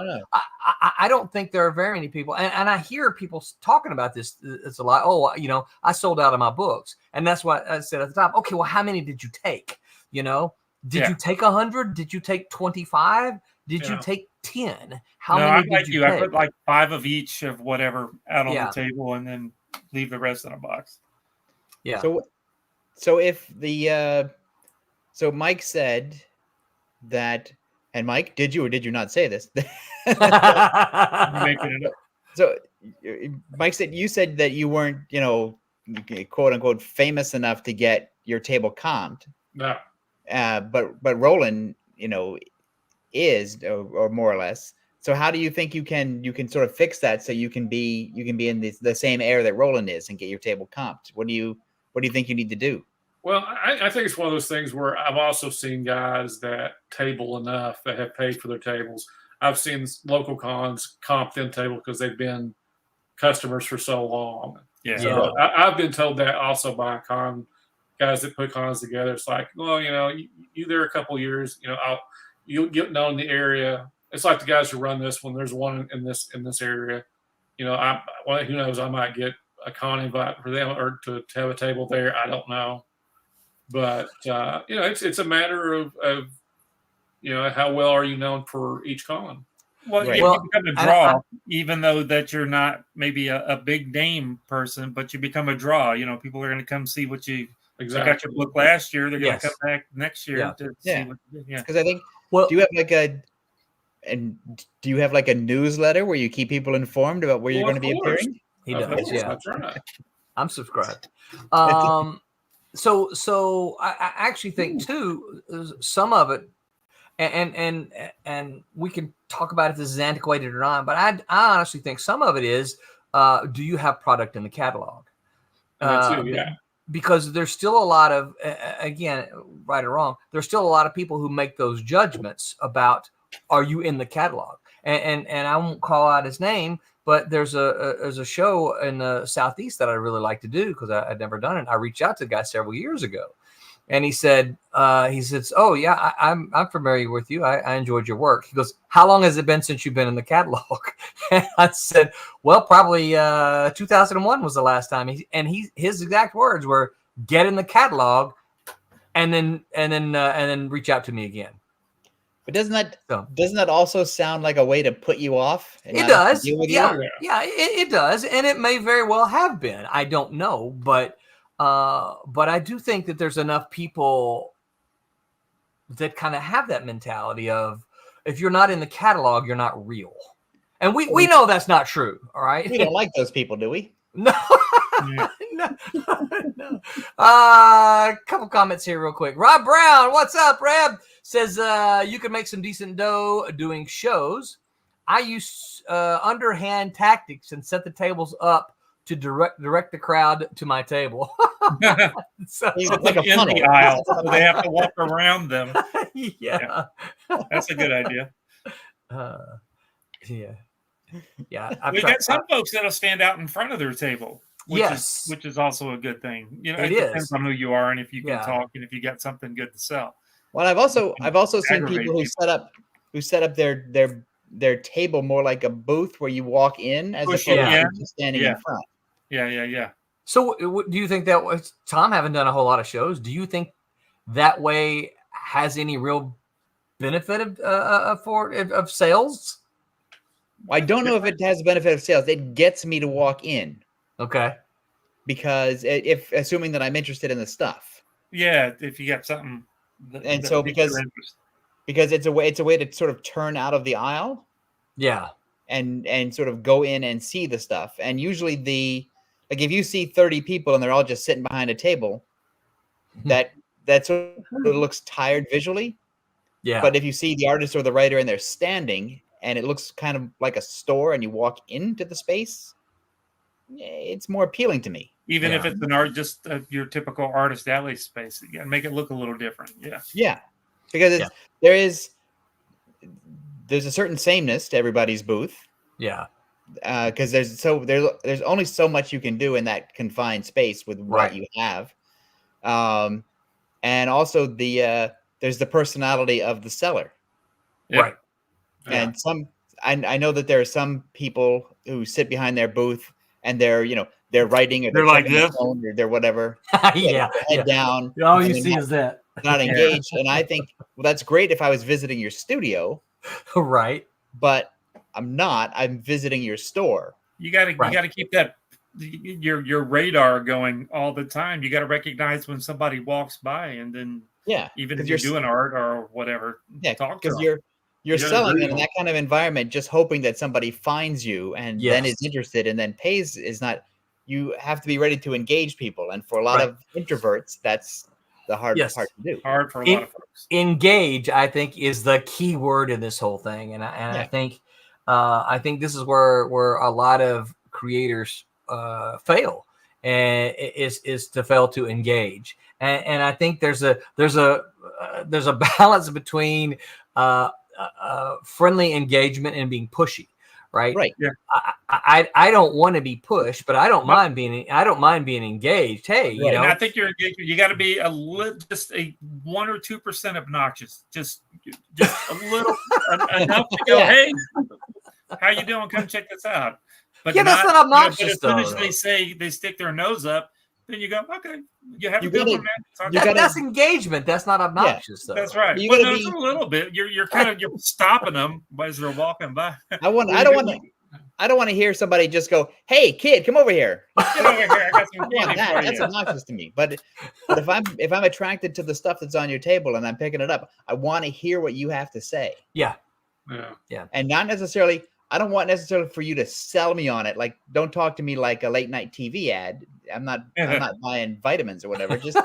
I don't think there are very many people, and I hear people talking about this. It's a lot. Oh, I sold out of my books, and that's what I said at the top. Okay, well, how many did you take? Did you take 100? Did you take 25? Did you take 10? How many did you take? I put like 5 of each of whatever out on the table, and then leave the rest in a box. Yeah. So if so Mike said that, and Mike, did you or did you not say this? So Mike said, you said that you weren't, quote unquote, famous enough to get your table comped. No. But Roland, is or more or less. So how do you think you can sort of fix that so you can be in the same air that Roland is and get your table comped? What do you think you need to do? Well, I think it's one of those things where I've also seen guys that table enough that have paid for their tables. I've seen local cons comp them table because they've been customers for so long. Yeah. So I've been told that also by con guys that put cons together. It's like, well, you there a couple of years, you'll get known in the area. It's like the guys who run this when there's one in this area. Who knows? I might get a con invite for them or to have a table there. I don't know, but it's a matter of how well are you known for each con. Well, right. you become a draw, even though that you're not maybe a big name person, but you become a draw. People are going to come see what you got your book last year. They're going to come back next year to see what. Yeah, because I think. Well, do you have like a newsletter where you keep people informed about where you're going to be appearing? He does. Yeah, that's right. I'm subscribed. So I actually think too, some of it, and we can talk about if this is antiquated or not, but I honestly think some of it is, do you have product in the catalog? Because there's still a lot of, again, right or wrong, there's still a lot of people who make those judgments about, are you in the catalog? And I won't call out his name, but there's a show in the Southeast that I really like to do because I'd never done it. I reached out to the guy several years ago, and he said, oh yeah, I'm familiar with you. I enjoyed your work. He goes, how long has it been since you've been in the catalog? And I said, well, probably 2001 was the last time. His exact words were, get in the catalog, and then reach out to me again. But doesn't that also sound like a way to put you off? It does. It does, and it may very well have been. I don't know, but I do think that there's enough people that kind of have that mentality of, if you're not in the catalog, you're not real. And we know that's not true. All right. We don't like those people, do we? No. No. A couple comments here real quick. Rob Brown, what's up, Reb? Says you can make some decent dough doing shows. I use underhand tactics and set the tables up to direct the crowd to my table. So like a funnel. In the aisle, so they have to walk around them. Yeah. That's a good idea. Yeah. We got some folks that'll stand out in front of their table. Which is also a good thing. It depends on who you are and if you can talk and if you got something good to sell. Well, I've also seen people who set up their table more like a booth where you walk in as opposed to standing in front. Yeah. So, do you think that was Tom? Having done a whole lot of shows, do you think that way has any real benefit of sales? I don't know if it has a benefit of sales. It gets me to walk in. Okay. because if assuming that I'm interested in the stuff. Yeah, if you got something. And so because it's a way to sort of turn out of the aisle. Yeah. And sort of go in and see the stuff. And usually like if you see 30 people and they're all just sitting behind a table, that sort of looks tired visually. Yeah. But if you see the artist or the writer and they're standing and it looks kind of like a store and you walk into the space, it's more appealing to me. Even if it's an art, just your typical artist alley space, you gotta make it look a little different. Yeah. Yeah. Because there's a certain sameness to everybody's booth. Yeah. Because there's only so much you can do in that confined space with what you have. And also there's the personality of the seller. Yeah. Right. And I know that there are some people who sit behind their booth and they're writing or they're like this or they're whatever. Yeah. Head down. All you see is that. Not engaged. And I think, well, that's great if I was visiting your studio. Right. But I'm not. I'm visiting your store. You gotta keep that your radar going all the time. You gotta recognize when somebody walks by, and then even if you're doing art or whatever, talk to them. You're selling in that kind of environment, just hoping that somebody finds you and then is interested and then pays is not. You have to be ready to engage people, and for a lot of introverts, that's the hard part to do. Hard for a lot of folks. Engage, I think, is the key word in this whole thing, and I think this is where a lot of creators fail, and is to fail to engage. And I think there's a balance between friendly engagement and being pushy. Right. Yeah. I don't want to be pushed, but I don't mind being engaged. Hey, and I think you're engaged. You got to be just a 1 or 2% obnoxious. Just a little enough to go. Hey, how you doing? Come check this out. But that's not obnoxious. But as soon as they stick their nose up, then you go, okay, you have to go from that. That's engagement. That's not obnoxious, though. That's right. Well, no, it's a little bit. You're stopping them as they're walking by. I don't want to hear somebody just go, "Hey, kid, come over here." Get over here. I got some candy for you. That's obnoxious to me. But if I'm attracted to the stuff that's on your table and I'm picking it up, I want to hear what you have to say. Yeah. And not necessarily. I don't want necessarily for you to sell me on it. Like, don't talk to me like a late night TV ad. I'm not buying vitamins or whatever. Just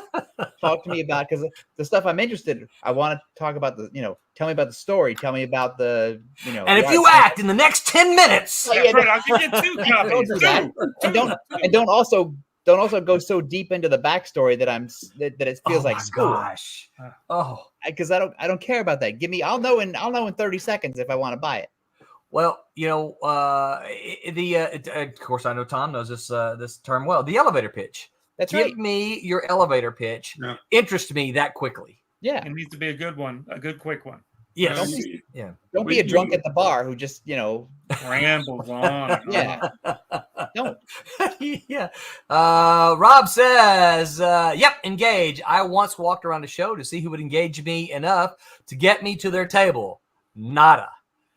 talk to me about, because the stuff I'm interested in, I want to talk about tell me about the story. Tell me about the, And if you act in the next 10 minutes. I'll give you 2 copies. Don't do that. And don't also go so deep into the backstory that it feels like school. Gosh. Oh, because I don't care about that. I'll know in 30 seconds if I want to buy it. Well, of course, I know Tom knows this term well. The elevator pitch. That's right. Give me your elevator pitch. Yeah. Interest me that quickly. Yeah, it needs to be a good one, a good quick one. Yes. Don't be a drunk at the bar who just rambles on. Yeah. Don't. Yeah. Rob says, "Yep, engage. I once walked around a show to see who would engage me enough to get me to their table. Nada."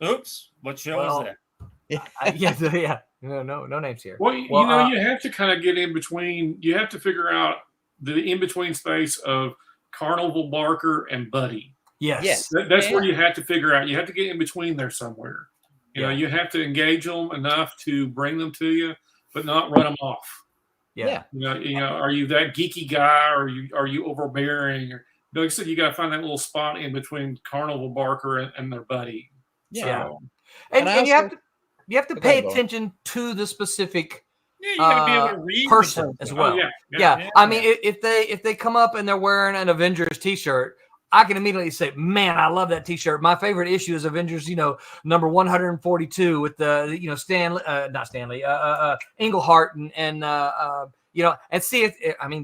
Oops. What show is that? Yeah. No names here. Well, you have to kind of get in between. You have to figure out the in-between space of Carnival Barker and Buddy. Yes. That's where you have to figure out. You have to get in between there somewhere. You know, you have to engage them enough to bring them to you, but not run them off. Yeah. Are you that geeky guy, or are you overbearing? Or, like I said, you got to find that little spot in between Carnival Barker and their buddy. Yeah. So, and you have to pay attention to the specific you gotta be able to read person as well. Oh, yeah. I mean, if they come up and they're wearing an Avengers t-shirt, I can immediately say, "Man, I love that t-shirt. My favorite issue is Avengers, number 142 with the, not Stanley, Englehart and and see if,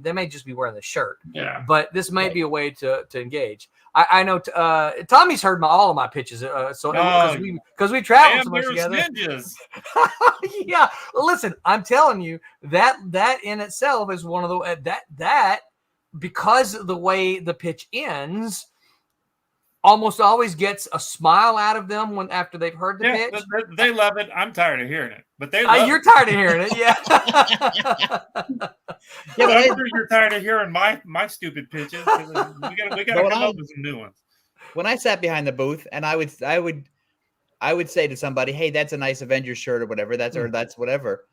they may just be wearing the shirt. Yeah. But this might be a way to engage. I know Tommy's heard all of my pitches, because we traveled so much together. Ninjas. Yeah, listen, I'm telling you that in itself is one of the that because of the way the pitch ends, almost always gets a smile out of them after they've heard the Yeah, pitch. they love it. I'm tired of hearing it, but they love You're it. tired of hearing it, yeah. Yeah, but I'm sure you're tired of hearing my stupid pitches. We gotta come up with some new ones. When I sat behind the booth, and I would say to somebody, "Hey, that's a nice Avengers shirt," or whatever. That's whatever.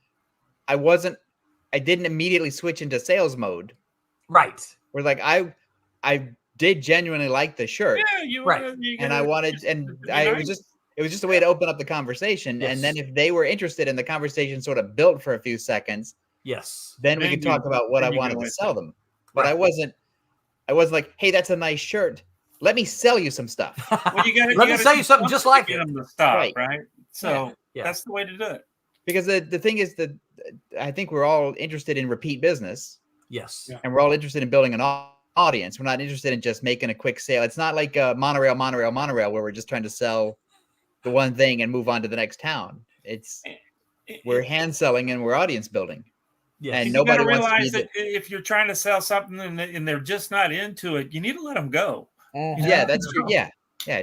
I didn't immediately switch into sales mode. Right. Where like I did genuinely like the shirt. Yeah, right. And I wanted, and it was just a way to open up the conversation. Yes. And then if they were interested and the conversation sort of built for a few seconds, yes, then we could talk about what I wanted to sell them. But I wasn't like, "Hey, that's a nice shirt. Let me sell you some stuff." Well, let me sell you something just like get it. them to stop, right? So Yeah. that's the way to do it. Because the thing is that I think we're all interested in repeat business. Yes. Yeah. And we're all interested in building an audience. We're not interested in just making a quick sale. It's not like monorail, where we're just trying to sell the one thing and move on to the next town. We're hand selling and we're audience building. Yes. And You nobody gotta wants to realize be that if you're trying to sell something and they're just not into it, you need to let them go. Yeah, that's true. Yeah.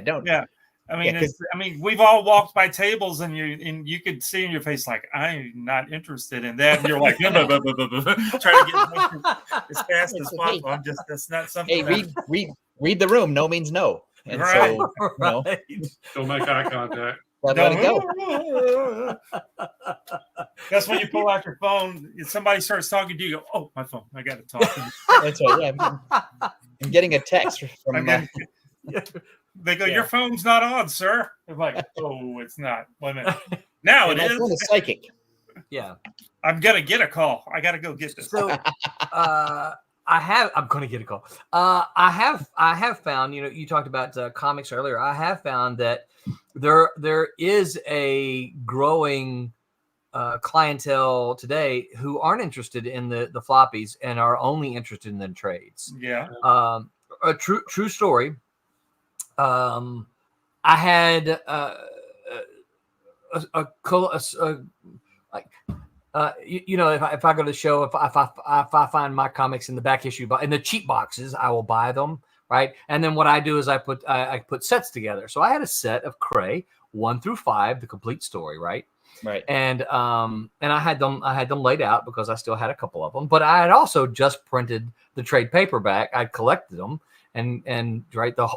Don't. Yeah. I mean, Yeah, we've all walked by tables and you could see in your face like, I'm not interested in that. And you're like, trying to get as fast as possible. That's not something. Hey, read the room. No means no. And Right. so, Right. Don't make eye contact. let it go. That's when you pull out your phone. If somebody starts talking to you, go, "Oh, my phone! I got to talk." That's right. Yeah. I'm getting a text from. They go, "Your phone's not on, sir." I'm like, "Oh, it's not." 1 minute. Now it my phone is. is psychic. Yeah. I'm gonna get a call. I gotta go get this. So I'm going to get a call. I have found, you talked about comics earlier. I have found that there is a growing clientele today who aren't interested in the floppies and are only interested in the trades. Yeah. A true story. I had if I go to the show, if I find my comics in the back issue, in the cheap boxes, I will buy them, right? And then what I do is I put sets together. So I had a set of Cray 1 through 5, the complete story, right? Right. And I had them laid out because I still had a couple of them, but I had also just printed the trade paperback. I collected them and right the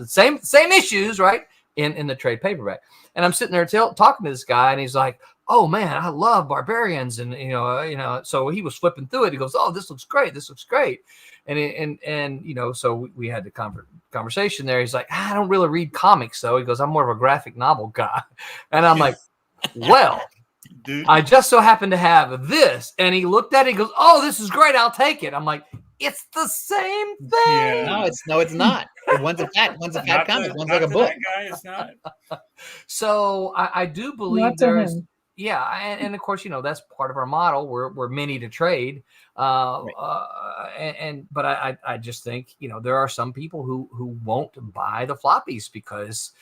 same issues, right, in the trade paperback. And I'm sitting there talking to this guy, and he's like, "Oh man, I love Barbarians," and so he was flipping through it. He goes, "Oh, this looks great. This looks great." And so we had the conversation there. He's like, "I don't really read comics, though." He goes, "I'm more of a graphic novel guy," and I'm like, "Well, Dude. I just so happen to have this." And he looked at it. He goes, "Oh, this is great. I'll take it." I'm like, "It's the same thing." Yeah. No, it's not. One's a fat comic. One's like a book. That guy, it's not. So I do believe Not to there's. him. Yeah, and of course, that's part of our model. We're many to trade, but I just think there are some people who won't buy the floppies because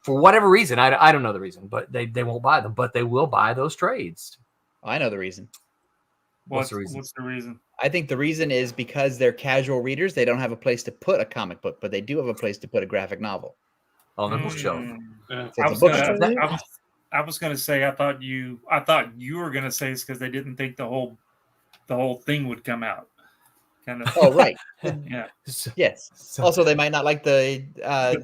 for whatever reason, I don't know the reason, but they won't buy them, but they will buy those trades. I know the reason. What's the reason? What's the reason? I think the reason is because they're casual readers. They don't have a place to put a comic book, but they do have a place to put a graphic novel. On the bookshelf. Yeah. So it's a bookshelf. I was going to say I thought you were going to say it's because they didn't think the whole thing would come out. Kind of. Oh, right. Yeah. Yes. Also, they might not like the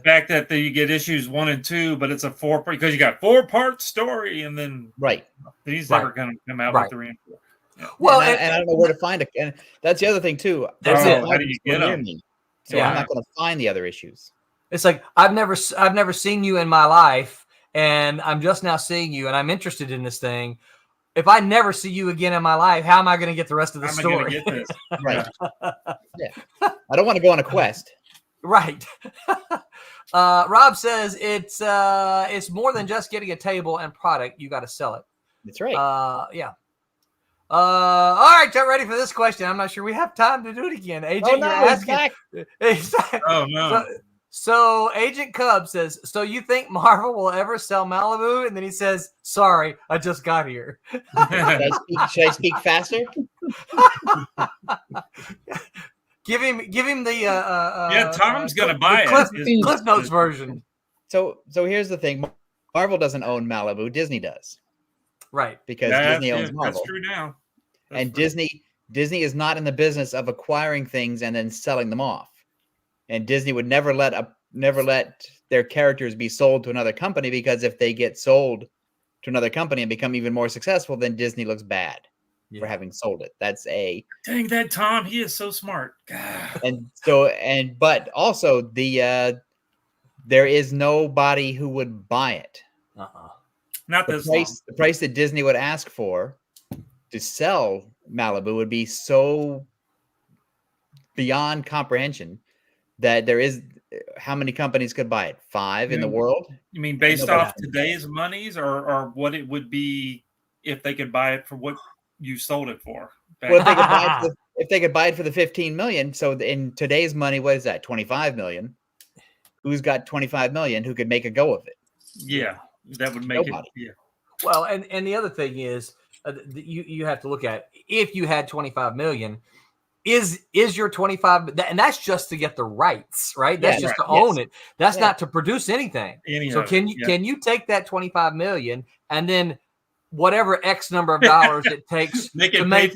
fact that you get issues 1 and 2, but it's a 4-part because you got 4-part story, and then right. These Right. never going to come out Right. with 3 and 4. Yeah. Well, and I don't know where to find it. And that's the other thing too. That's There's it. no How do you get near them? me, so Yeah. I'm not going to find the other issues. it's like I've never seen you in my life, and I'm just now seeing you, and I'm interested in this thing. If I never see you again in my life, how am I going to get the rest of the How am I going story? to get this? Right. Yeah. I don't want to go on a quest. Right. Rob says it's more than just getting a table and product. You got to sell it. That's right. Yeah. All right, get ready for this question. I'm not sure we have time to do it again. Agent, oh no, you're he's asking. back. Oh no. So Agent Cub says, "So you think Marvel will ever sell Malibu?" And then he says, "Sorry, I just got here." Should I speak faster? Give him the Tom's gonna buy it. Cliff Notes version. So here's the thing: Marvel doesn't own Malibu, Disney does, right? Because Disney owns Marvel. That's true now. And Disney is not in the business of acquiring things and then selling them off. And Disney would never let their characters be sold to another company, because if they get sold to another company and become even more successful, then Disney looks bad for having sold it. Dang that Tom, he is so smart. God. But also there is nobody who would buy it. Not this long. The price that Disney would ask for to sell Malibu would be so beyond comprehension that there is, how many companies could buy it? 5 in the world? You mean based off today's monies, or what it would be if they could buy it for what you sold it for? Well, if they could buy it for the 15 million, so in today's money, what is that? 25 million. Who's got 25 million who could make a go of it? Yeah, that would make Nobody. it. Yeah. Well, and the other thing is, you have to look at, if you had 25 million, is your 25, and that's just to get the rights, right? That's just to own it. That's not to produce anything. So can you take that 25 million and then whatever X number of dollars it takes to make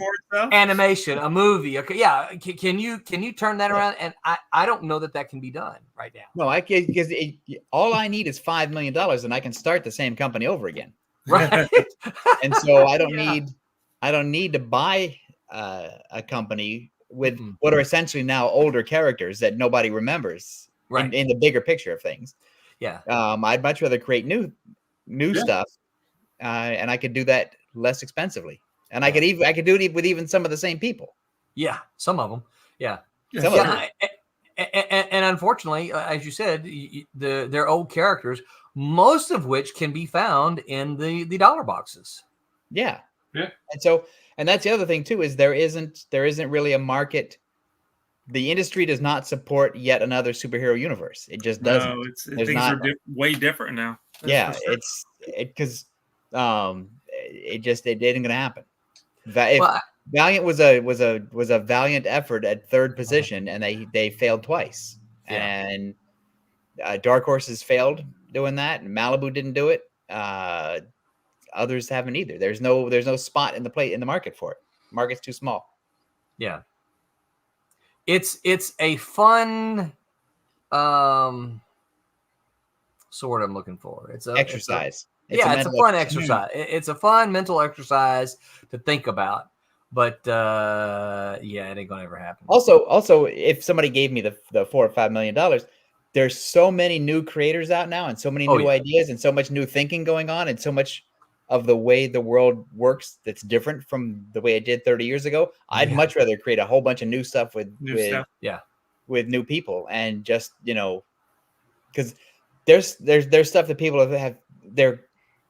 animation, a movie? Okay, yeah. Can you turn that around? And I don't know that can be done right now. No, I can, because all I need is $5 million, and I can start the same company over again. Right. And so I don't need to buy a company with what are essentially now older characters that nobody remembers in the bigger picture of things. Yeah. I'd much rather create new stuff, and I could do that less expensively, and I could do it with even some of the same people. Yeah, some of them. Yeah. Some of them. And unfortunately, as you said, they're old characters, most of which can be found in the dollar boxes. Yeah. Yeah. And that's the other thing too, is there isn't really a market. The industry does not support yet another superhero universe. It just doesn't. No, things are way different now. That's because it isn't going to happen. Valiant was a valiant effort at third position, and they failed twice. Yeah. And Dark Horses failed doing that, and Malibu didn't do it. Others haven't either. There's no spot in the market for it. The market's too small. Yeah. It's a fun sort I'm looking for. It's a exercise. It's a fun exercise. It's a fun mental exercise to think about. But it ain't gonna ever happen. Also, if somebody gave me the $4 or $5 million, there's so many new creators out now, and so many new ideas, and so much new thinking going on, and so much of the way the world works that's different from the way it did 30 years ago. I'd much rather create a whole bunch of new stuff with new people, and just, because there's stuff that people have, they're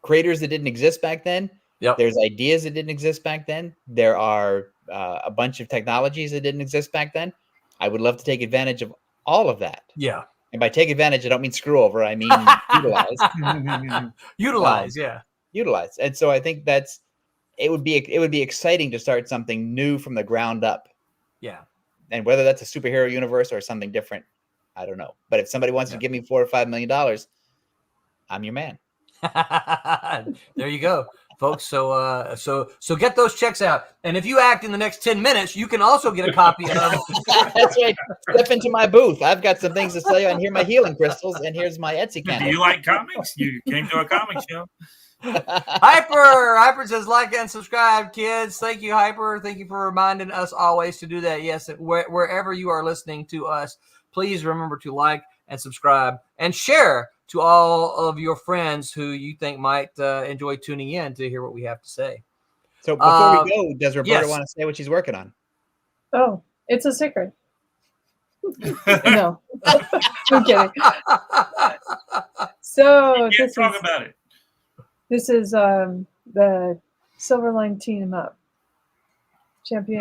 creators that didn't exist back then. Yep. There's ideas that didn't exist back then. There are a bunch of technologies that didn't exist back then. I would love to take advantage of all of that. Yeah. And by take advantage, I don't mean screw over. I mean utilize. Utilize. And so I think it would be exciting to start something new from the ground up. Yeah. And whether that's a superhero universe or something different, I don't know. But if somebody wants to give me $4 or $5 million, I'm your man. There you go, folks. So get those checks out, and if you act in the next 10 minutes, you can also get a copy of. That's right. Step into my booth. I've got some things to sell you, and here are my healing crystals, and here's my Etsy candle. Do you like comics? You came to a comic show. Hyper says, like and subscribe, kids. Thank you, Hyper. Thank you for reminding us always to do that. Yes, wherever you are listening to us, please remember to like and subscribe and share to all of your friends who you think might enjoy tuning in to hear what we have to say. So before we go, does Roberta want to say what she's working on? Oh, it's a secret. No, I'm kidding. So talk about it. This is the Silverline Team Up champion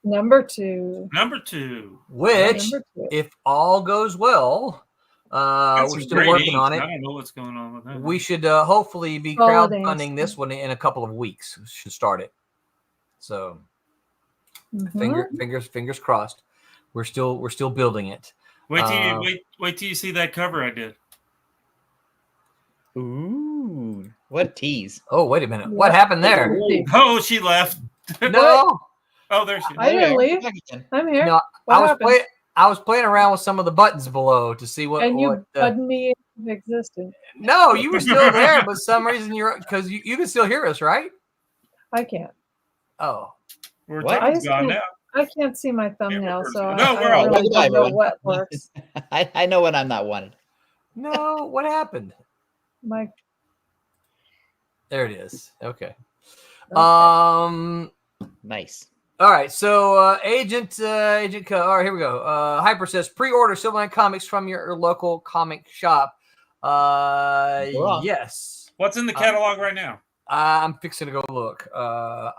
number two. Which, if all goes well, we're still working on it. I don't know what's going on with that. We should hopefully be crowdfunding this one in a couple of weeks. We should start it. So fingers crossed. we're still building it. Wait till you see that cover I did. Ooh, what a tease! Oh, wait a minute. What happened there? Oh, she left. No. Oh, there she is. I didn't leave. I'm here. No, What I was playing around with some of the buttons below to see what. And you buttoned me into existence. No, you were still there, but some reason because you can still hear us, right? I can't. Oh, We're I gone now. I can't see my thumbnail, so No, I we're all really good. don't know what works. I know when I'm not wanted. no, what happened? My There it is. Okay. okay. Nice. All right, so Agent all right, here we go. Hyper says pre-order Silverline comics from your local comic shop. Yes. What's in the catalog right now? I'm fixing to go look. Y'all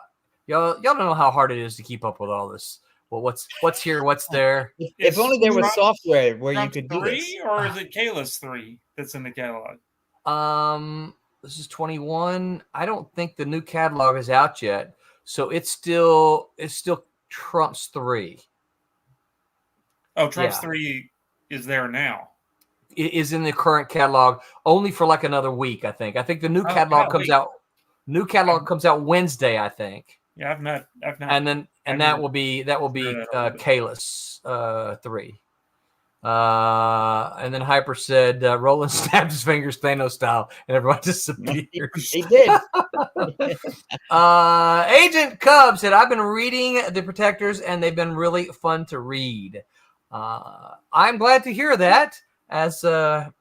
don't know how hard it is to keep up with all this. Well, what's here, what's there? If only there was software where you could do this. 3 or is it Kalis 3 that's in the catalog? This is 21. I don't think the new catalog is out yet. So it still trumps 3. Oh, Trumps 3 is there now. It is in the current catalog only for like another week, I think. I think the new catalog comes out. New catalog comes out Wednesday, I think. Yeah, I've not. And that will be Kalis 3. And then Hyper said Roland snapped his fingers Thanos style and everyone disappeared. He did. Agent Cub said, I've been reading The Protectors and they've been really fun to read. I'm glad to hear that as the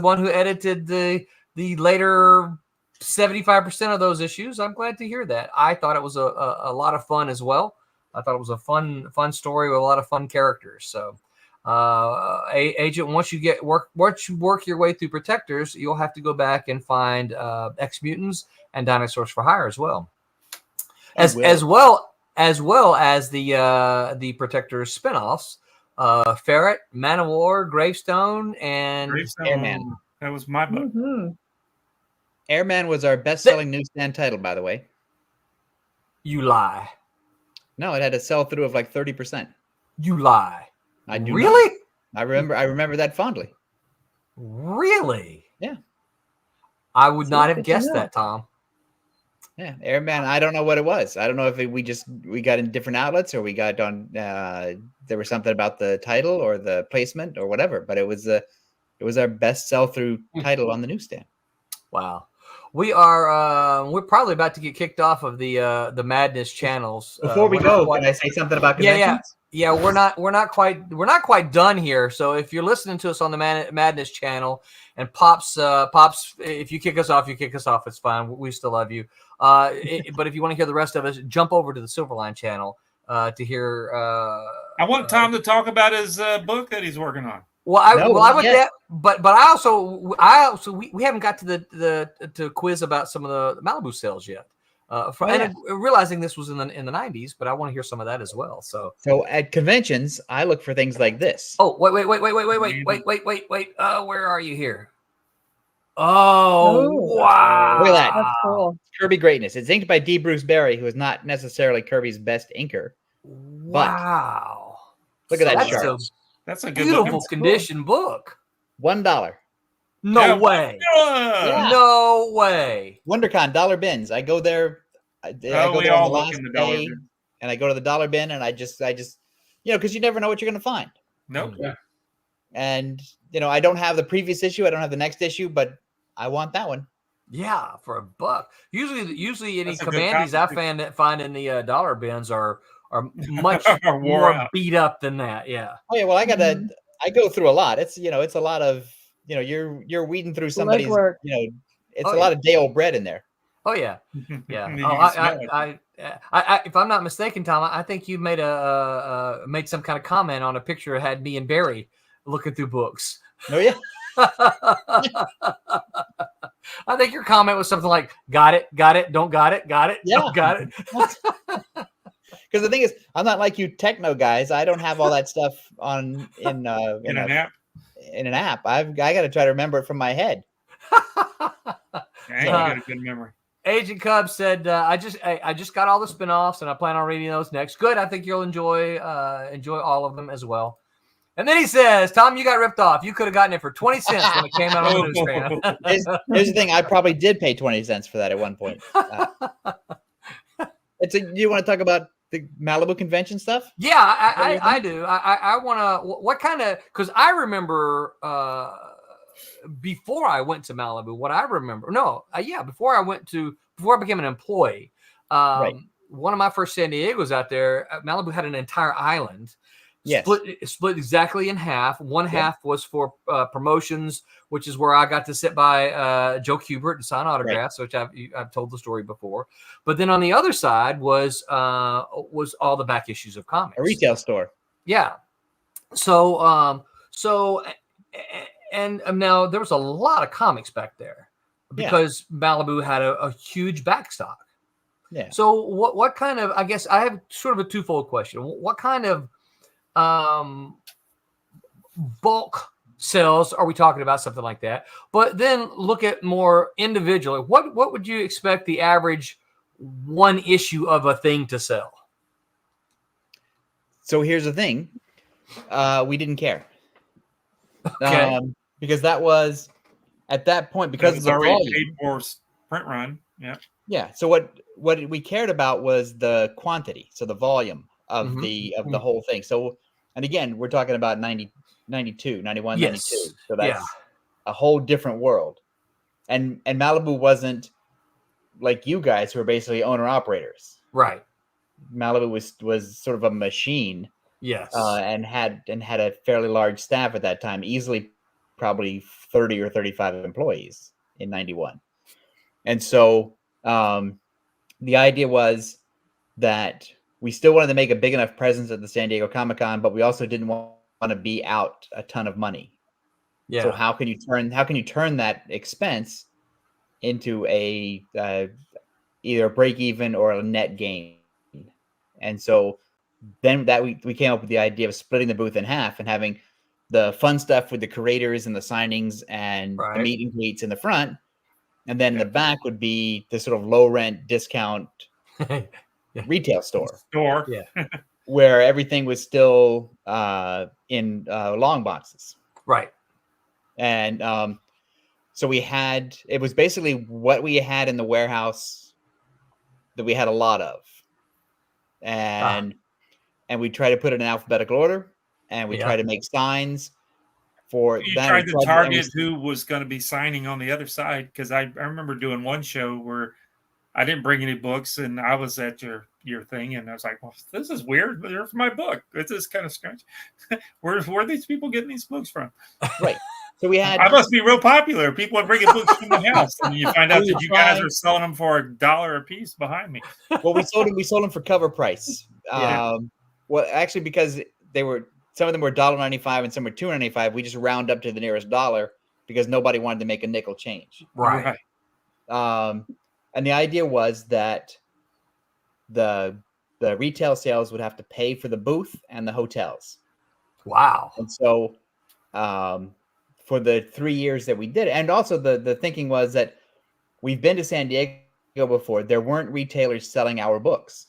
one who edited the later 75% of those issues. I'm glad to hear that. I thought it was a lot of fun as well. I thought it was a fun story with a lot of fun characters. So Agent, once you work your way through Protectors, you'll have to go back and find X-Mutants and Dinosaurs for Hire as well. As well as the Protectors spinoffs, Ferret, Man of War, Gravestone, and Airman. That was my book. Mm-hmm. Airman was our best-selling newsstand title, by the way. You lie. No, it had a sell-through of like 30%. You lie. I do. Really? Not. I remember that fondly. Really? Yeah. I would not have guessed that, Tom. Yeah, Airman. I don't know what it was. I don't know if we got in different outlets or we got on. There was something about the title or the placement or whatever, but it was our best sell-through title on the newsstand. Wow. We're probably about to get kicked off of the Madness channels. Before we go, can I say something about conventions? Yeah. We're not quite done here. So if you're listening to us on the Madness channel and Pops, if you kick us off, It's fine. We still love you. But if you want to hear the rest of us, jump over to the Silverline channel to hear. I want Tom to talk about his book that he's working on. I would that, but I also we haven't got to the quiz about some of the Malibu sales yet. And realizing this was in the 90s, but I want to hear some of that as well. So at conventions, I look for things like this. Oh, wait. Where are you here? Oh, wow. Look at that. That's cool. Kirby Greatness. It's inked by D. Bruce Berry, who is not necessarily Kirby's best inker. Wow. Look at that chart. That's a good beautiful condition book. $1. No way. Yeah. No way. WonderCon dollar bins. I go there. I go there on the last day, and I go to the dollar bin, and I just because you never know what you're going to find. Nope. Yeah. And I don't have the previous issue. I don't have the next issue, but I want that one. Yeah, for $1. Usually any commandees I find in the dollar bins are much more beat up than that. Yeah. Oh yeah. Well, I go through a lot. It's it's a lot of you're weeding through somebody's it's a lot of day old bread in there. Oh yeah. If I'm not mistaken, Tom, I think you made made some kind of comment on a picture that had me and Barry looking through books. Oh yeah. I think your comment was something like got it, don't got it, yeah. Don't got it. Because the thing is, I'm not like you techno guys. I don't have all that stuff in an app. In an app, I got to try to remember it from my head. You got a good memory. Agent Cub said, I just got all the spinoffs and I plan on reading those next. Good. I think you'll enjoy all of them as well. And then he says, Tom, you got ripped off. You could have gotten it for 20 cents when it came out on the newsstand. Here's the thing. I probably did pay 20 cents for that at one point. You want to talk about the Malibu convention stuff? Yeah, I do. I want to, what kind of, because I remember before I went to Malibu, before I became an employee, Right. one of my first San Diego's out there, Malibu had an entire island. Yes. Split exactly in half. One half was for promotions, which is where I got to sit by Joe Kubert and sign autographs, which I've told the story before. But then on the other side was all the back issues of comics. A retail store. Yeah. So now there was a lot of comics back there because Malibu had a huge backstock. Yeah. So what kind of, I guess I have sort of a twofold question. What kind of bulk sales are we talking about? Something like that. But then look at more individually. What would you expect the average one issue of a thing to sell? So here's the thing. We didn't care. Okay. Because that was at that point, because of the already volume. paid for print run. Yeah. Yeah. So what we cared about was the quantity. So the volume of the whole thing. So, and again, we're talking about 92, 91, Yes. 92. So that's a whole different world. And Malibu wasn't like you guys who are basically owner operators. Right. Malibu was sort of a machine. Yes. And had a fairly large staff at that time, easily probably 30 or 35 employees in 91. And so the idea was that we still wanted to make a big enough presence at the San Diego Comic-Con, but we also didn't want to be out a ton of money. Yeah. So how can you turn that expense into either a break even or a net gain? And so then that we came up with the idea of splitting the booth in half and having the fun stuff with the curators and the signings and the meet and greets in the front. And then the back would be the sort of low rent discount retail store. Where everything was still in long boxes. Right. And so it was basically what we had in the warehouse that we had a lot of. And we try to put it in alphabetical order, and we try to make signs for you that. Tried to target who was going to be signing on the other side, because I remember doing one show where I didn't bring any books, and I was at your thing, and I was like, well, this is weird, but there's my book. This is kind of strange. Where are these people getting these books from? Right. So I must be real popular. People are bringing books from the house, and you find out that you guys are selling them for $1 a piece behind me. Well, we sold them for cover price. Well, actually, because some of them were $1.95 and some were $2.95. We just round up to the nearest dollar because nobody wanted to make a nickel change. Right. And the idea was that the retail sales would have to pay for the booth and the hotels. Wow. And so for the 3 years that we did it, and also the thinking was that we've been to San Diego before. There weren't retailers selling our books.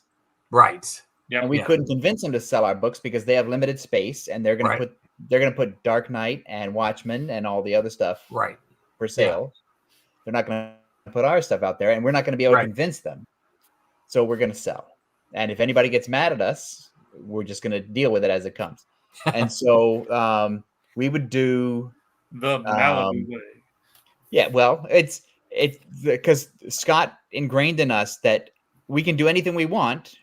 Right. And we couldn't convince them to sell our books because they have limited space, and they're going to put Dark Knight and Watchmen and all the other stuff for sale. They're not going to put our stuff out there, and we're not going to be able to convince them. So we're going to sell. And if anybody gets mad at us, we're just going to deal with it as it comes. And so we would do the Malibu way. Yeah, well, it's because Scott ingrained in us that we can do anything we want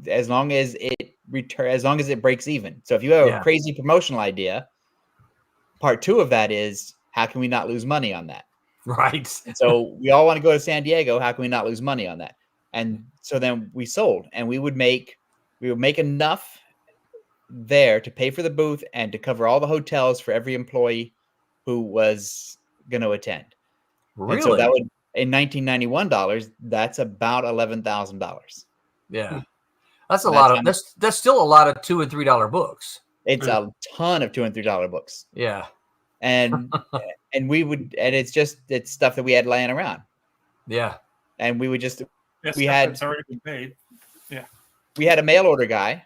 as long as it breaks even. So if you have a crazy promotional idea, part 2 of that is how can we not lose money on that? Right. So we all want to go to San Diego. How can we not lose money on that? And so then we sold, and we would make enough there to pay for the booth and to cover all the hotels for every employee who was going to attend. Really? And so that would, in $1991, that's about $11,000. Yeah, that's a lot of that's still a lot of $2 and $3 books. It's a ton of $2 and $3 books. Yeah, and it's stuff that we had laying around. Yeah, and we would just Yes, we had it's already been paid. Yeah. we had a mail order guy,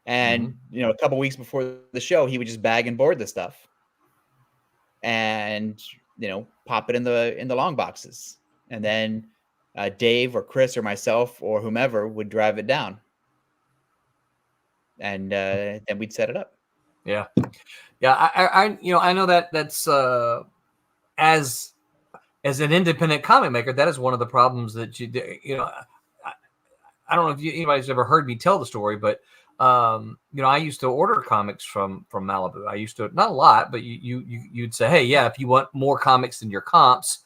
and a couple weeks before the show, he would just bag and board the stuff, and pop it in the long boxes, and then Dave or Chris or myself or whomever would drive it down, and then we'd set it up. Yeah. I know that's as an independent comic maker, that is one of the problems that I don't know if anybody's ever heard me tell the story, but I used to order comics from Malibu. I used to, not a lot, but you'd say, hey, yeah, if you want more comics than your comps,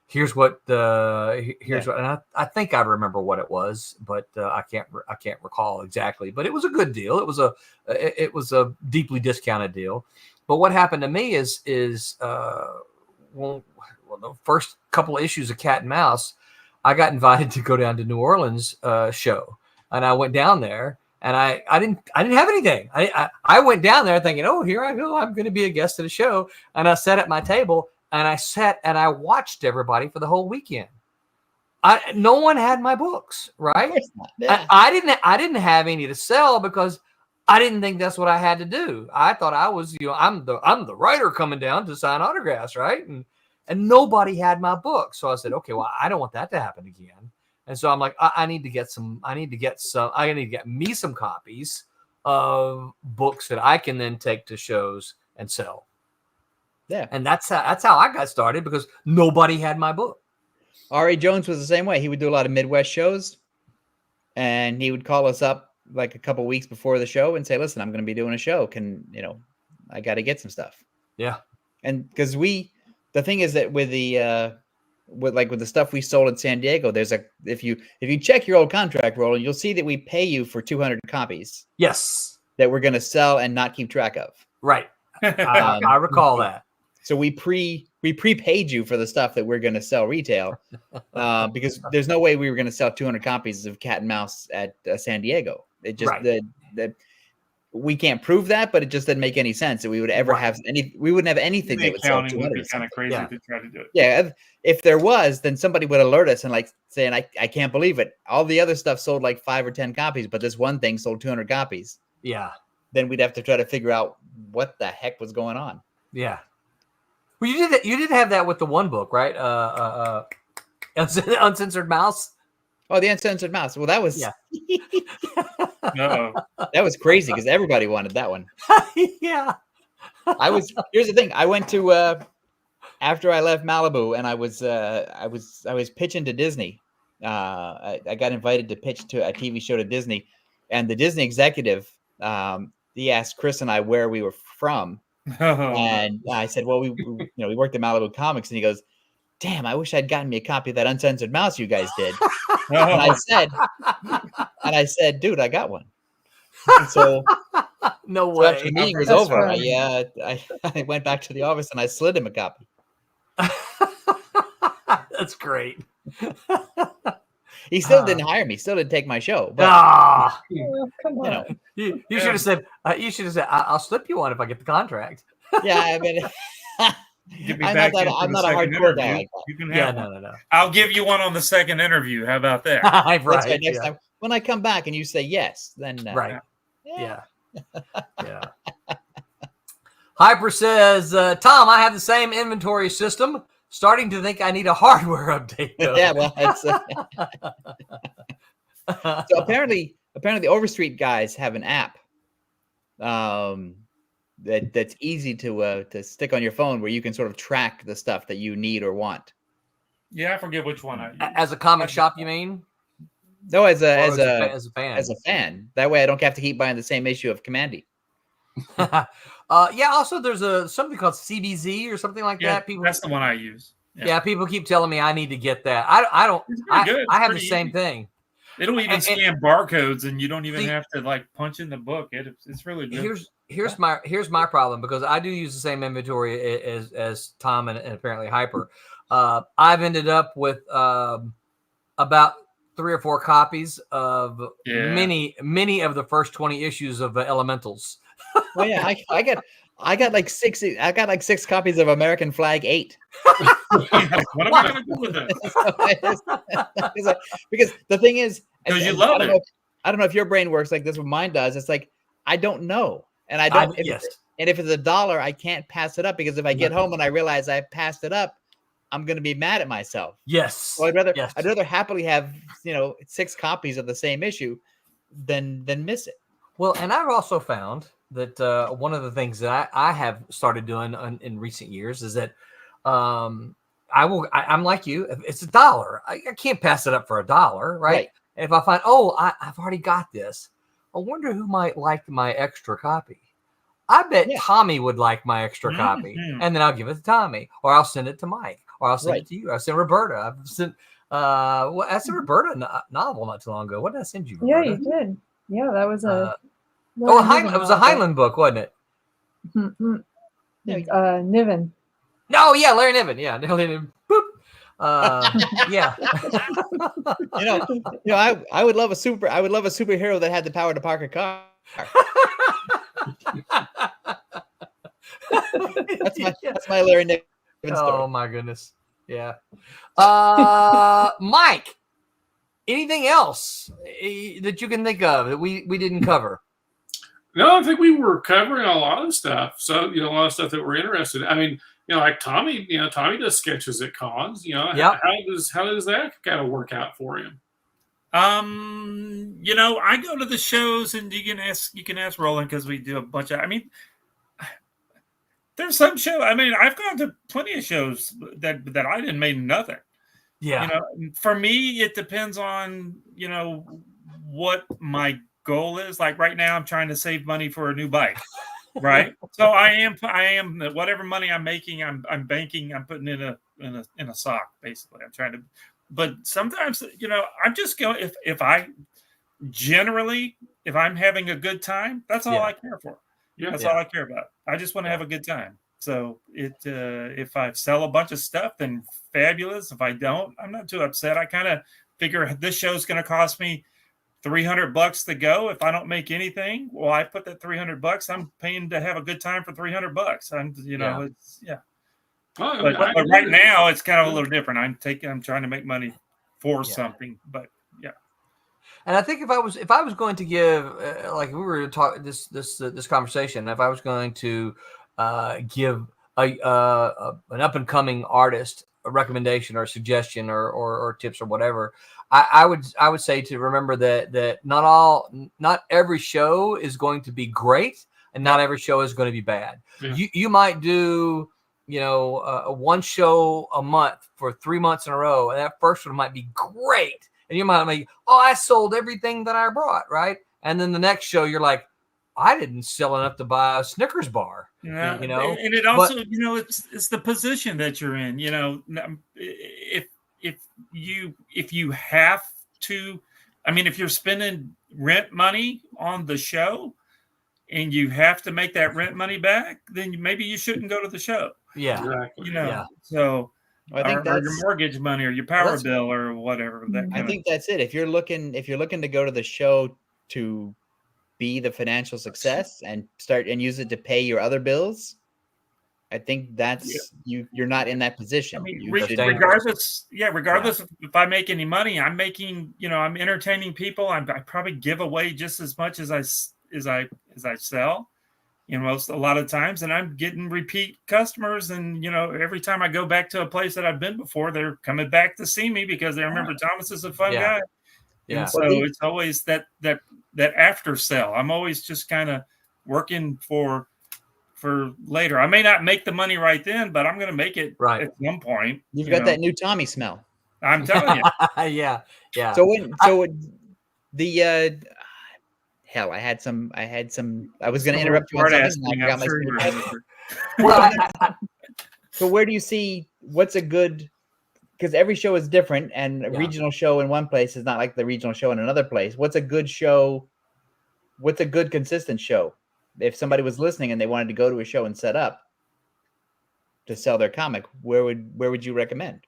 here's what, and I think I remember what it was, but I can't recall exactly. But it was a good deal. It was a deeply discounted deal. But what happened to me is the first couple of issues of Cat and Mouse, I got invited to go down to New Orleans show, and I went down there, and I didn't have anything. I went down there thinking, oh, here I go, I'm going to be a guest at a show, and I sat at my table, and I sat and I watched everybody for the whole weekend. No one had my books, right? Yeah. I didn't have any to sell because I didn't think that's what I had to do. I thought I was, I'm the writer coming down to sign autographs, right? And nobody had my book. So I said, okay, well, I don't want that to happen again. And so I'm like, I need to get me some copies of books that I can then take to shows and sell. Yeah. And that's how I got started, because nobody had my book. R.A. Jones was the same way. He would do a lot of Midwest shows, and he would call us up like a couple weeks before the show and say, listen, I'm going to be doing a show. I got to get some stuff. Yeah. And because the thing is that with the stuff we sold in San Diego, if you check your old contract, Roland, you'll see that we pay you for 200 copies. Yes. That we're going to sell and not keep track of. Right. I recall that. So we prepaid you for the stuff that we're going to sell retail, because there's no way we were going to sell 200 copies of Cat and Mouse at San Diego. It just we can't prove that, but it just didn't make any sense that we would ever have any. We wouldn't have anything that would sell 200. Would be kind of crazy to try to do it. Yeah, if there was, then somebody would alert us and saying, I can't believe it. All the other stuff sold like 5 or 10 copies, but this one thing sold 200 copies. Yeah. Then we'd have to try to figure out what the heck was going on. Yeah. Well, you did have that with the one book, right? Uncensored Mouse. Oh, the Uncensored Mouse. Well, that was Uh-oh. that was crazy because everybody wanted that one. Yeah. Here's the thing. I went to after I left Malibu, and I was pitching to Disney. I got invited to pitch to a TV show to Disney, and the Disney executive he asked Chris and I where we were from. And I said, well, we worked at Malibu Comics, and he goes, damn, I wish I'd gotten me a copy of that Uncensored Mouse you guys did. And I said, dude, I got one. And so no way. After the meeting was over, I went back to the office and I slid him a copy. That's great. He still didn't hire me. Still didn't take my show. But, Come on. You should have said. I'll slip you one if I get the contract. Yeah, I mean, I'm not a hardcore guy like that. You can have one. No. I'll give you one on the second interview. How about that? Right. Next time, when I come back and you say yes, then right. Yeah. Hyper says, Tom, I have the same inventory system. Starting to think I need a hardware update, though. Yeah, well, so apparently the Overstreet guys have an app that's easy to stick on your phone, where you can sort of track the stuff that you need or want. Yeah, I forget which one. As a comic shop, you mean? No, as a fan. As a fan. That way, I don't have to keep buying the same issue of Commandy. Yeah. Also, there's something called CBZ or something like that. That's the one I use. Yeah, people keep telling me I need to get that. I don't. I have the same thing. It'll even scan barcodes, and you don't even have to punch in the book. It's really good. Here's my problem, because I do use the same inventory as Tom and apparently Hyper. I've ended up with about 3 or 4 copies of many of the first 20 issues of Elementals. Well, yeah, I got like six copies of American Flag 8. What am I going to do with it? Because the thing is, Because you love it. I don't know if your brain works like this. What mine does. It's like I don't know, and I don't. If it's $1, I can't pass it up because if I get home and I realize I passed it up, I'm going to be mad at myself. Yes. So I'd rather happily have 6 copies of the same issue than miss it. Well, and I've also found that one of the things that I have started doing in recent years is that I'm like you. If it's $1, I can't pass it up for $1, right? And if I find, I've already got this, I wonder who might like my extra copy. I bet Tommy would like my extra copy, and then I'll give it to Tommy, or I'll send it to Mike, or I'll send it to you. I'll send Roberta. I've sent I sent Roberta a novel not too long ago. What did I send you, Roberta? Yeah, you did. Yeah, that was a. It was a Heinlein book, wasn't it? Niven. No, yeah, Larry Niven. Yeah, Niven. Boop. Yeah. I would love a superhero that had the power to park a car. That's my Larry Niven story. Oh my goodness. Yeah. Mike, anything else that you can think of that we didn't cover? No, I think we were covering a lot of stuff. So, a lot of stuff that we're interested in. I mean, like Tommy, Tommy does sketches at cons. How does that kind of work out for him? I go to the shows, and you can ask Roland because we do a bunch of. I mean, there's some show. I mean, I've gone to plenty of shows that I didn't make nothing. Yeah. For me, it depends on what my goal is. Like right now, I'm trying to save money for a new bike. Right. So I am whatever money I'm making, I'm banking, I'm putting in a sock, basically. I'm trying to, but sometimes, I'm just going, if I'm having a good time, that's all I care for. That's all I care about. I just want to have a good time. So if I sell a bunch of stuff, then fabulous. If I don't, I'm not too upset. I kind of figure this show's going to cost me $300 to go. If I don't make anything, well, I put that $300. I'm paying to have a good time for $300. It's But right now it's kind of a little different. I'm trying to make money for something, but yeah. And I think if I was going to give like we were talking this conversation, if I was going to give an up and coming artist a recommendation or a suggestion or tips or whatever, I would say to remember that not every show is going to be great, and not every show is going to be bad. Yeah. You might do one show a month for 3 months in a row, and that first one might be great, and you might make I sold everything that I brought, right? And then the next show you're like, I didn't sell enough to buy a Snickers bar. Yeah, and it also it's the position that you're in. If you have to, I mean, if you're spending rent money on the show and you have to make that rent money back, then maybe you shouldn't go to the show. Yeah. Exactly. So I think that's your mortgage money or your power bill or whatever. I think that's it. If you're looking to go to the show to be the financial success and use it to pay your other bills, I think that's you're not in that position. I mean, regardless if I make any money, I'm making, I'm entertaining people. I probably give away just as much as I sell, a lot of times, and I'm getting repeat customers. And, every time I go back to a place that I've been before, they're coming back to see me because they remember Thomas is a fun guy. Yeah. And so it's always that after sell. I'm always just kind of working for later. I may not make the money right then, but I'm going to make it at some point. You've got that new Tommy smell. I'm telling you. Yeah. So the hell, I was going to interrupt you on something. So where do you see what's a good? Because every show is different, and a regional show in one place is not like the regional show in another place. What's a good show? What's a good consistent show? If somebody was listening and they wanted to go to a show and set up to sell their comic, where would you recommend?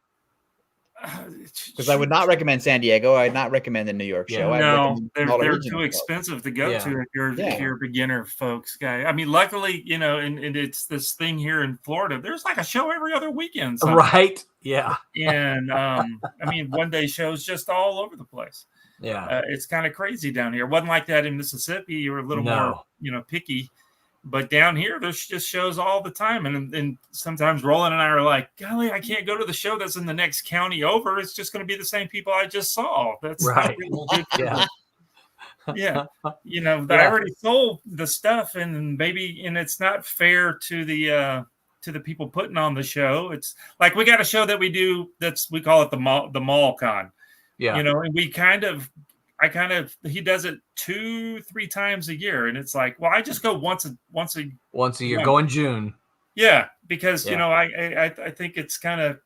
Because I would not recommend San Diego. I'd not recommend the New York show. I'd No, recommend they're smaller too regional shows. expensive to go Yeah. to if Yeah. you're a beginner folks guy. I mean, luckily, you know, and it's this thing here in Florida. There's like a show every other weekend, sometimes. Right? Yeah. And I mean, one day shows just all over the place. Yeah. It's kind of crazy down here. It wasn't like that in Mississippi. You were a little more, you know, picky. But down here, there's just shows all the time. And sometimes Roland and I are like, golly, I can't go to the show that's in the next county over. It's just going to be the same people I just saw. That's Right. Yeah. Yeah. You know, Yeah. I already sold the stuff and it's not fair to the people putting on the show. It's like we got a show that we do we call it the mall con. Yeah. You know, and he does it 2-3 times a year, and it's like, well, I just go once a year. Go in June. Yeah, because you know, I think it's kind of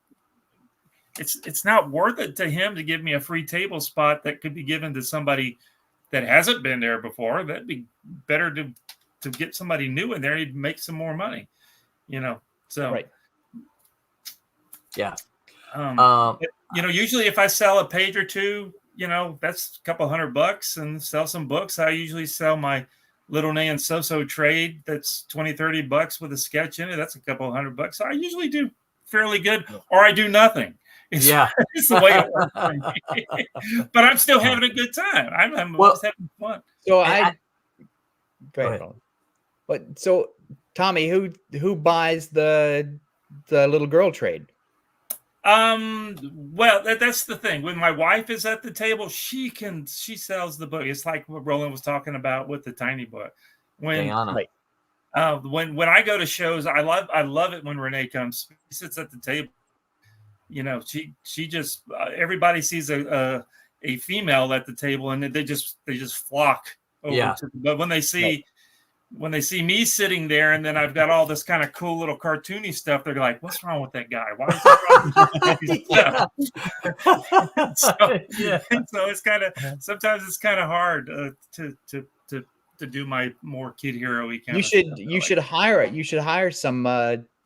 it's not worth it to him to give me a free table spot that could be given to somebody that hasn't been there before. That'd be better to get somebody new in there. He'd make some more money, you know. So Right. Yeah. You know, usually if I sell a page or two, you know, that's a couple $100 and sell some books. I usually sell my Little Nan So-So trade. That's $20-$30 with a sketch in it. That's a couple $100. So I usually do fairly good, or I do nothing. It's the way it works for me. But I'm still having a good time. I'm just having fun. So Go ahead. But so Tommy, who buys the little girl trade? Well, that's the thing. When my wife is at the table, she sells the book. It's like what Roland was talking about with the tiny book. When when I go to shows, I love it when Renee comes. She sits at the table. You know, she just everybody sees a female at the table, and they just flock over to. But when they see me sitting there, and then I've got all this kind of cool little cartoony stuff, they're like, "What's wrong with that guy? Why is that wrong?" So it's kind of sometimes it's kind of hard to do my more kid hero-y kind of stuff. You should hire some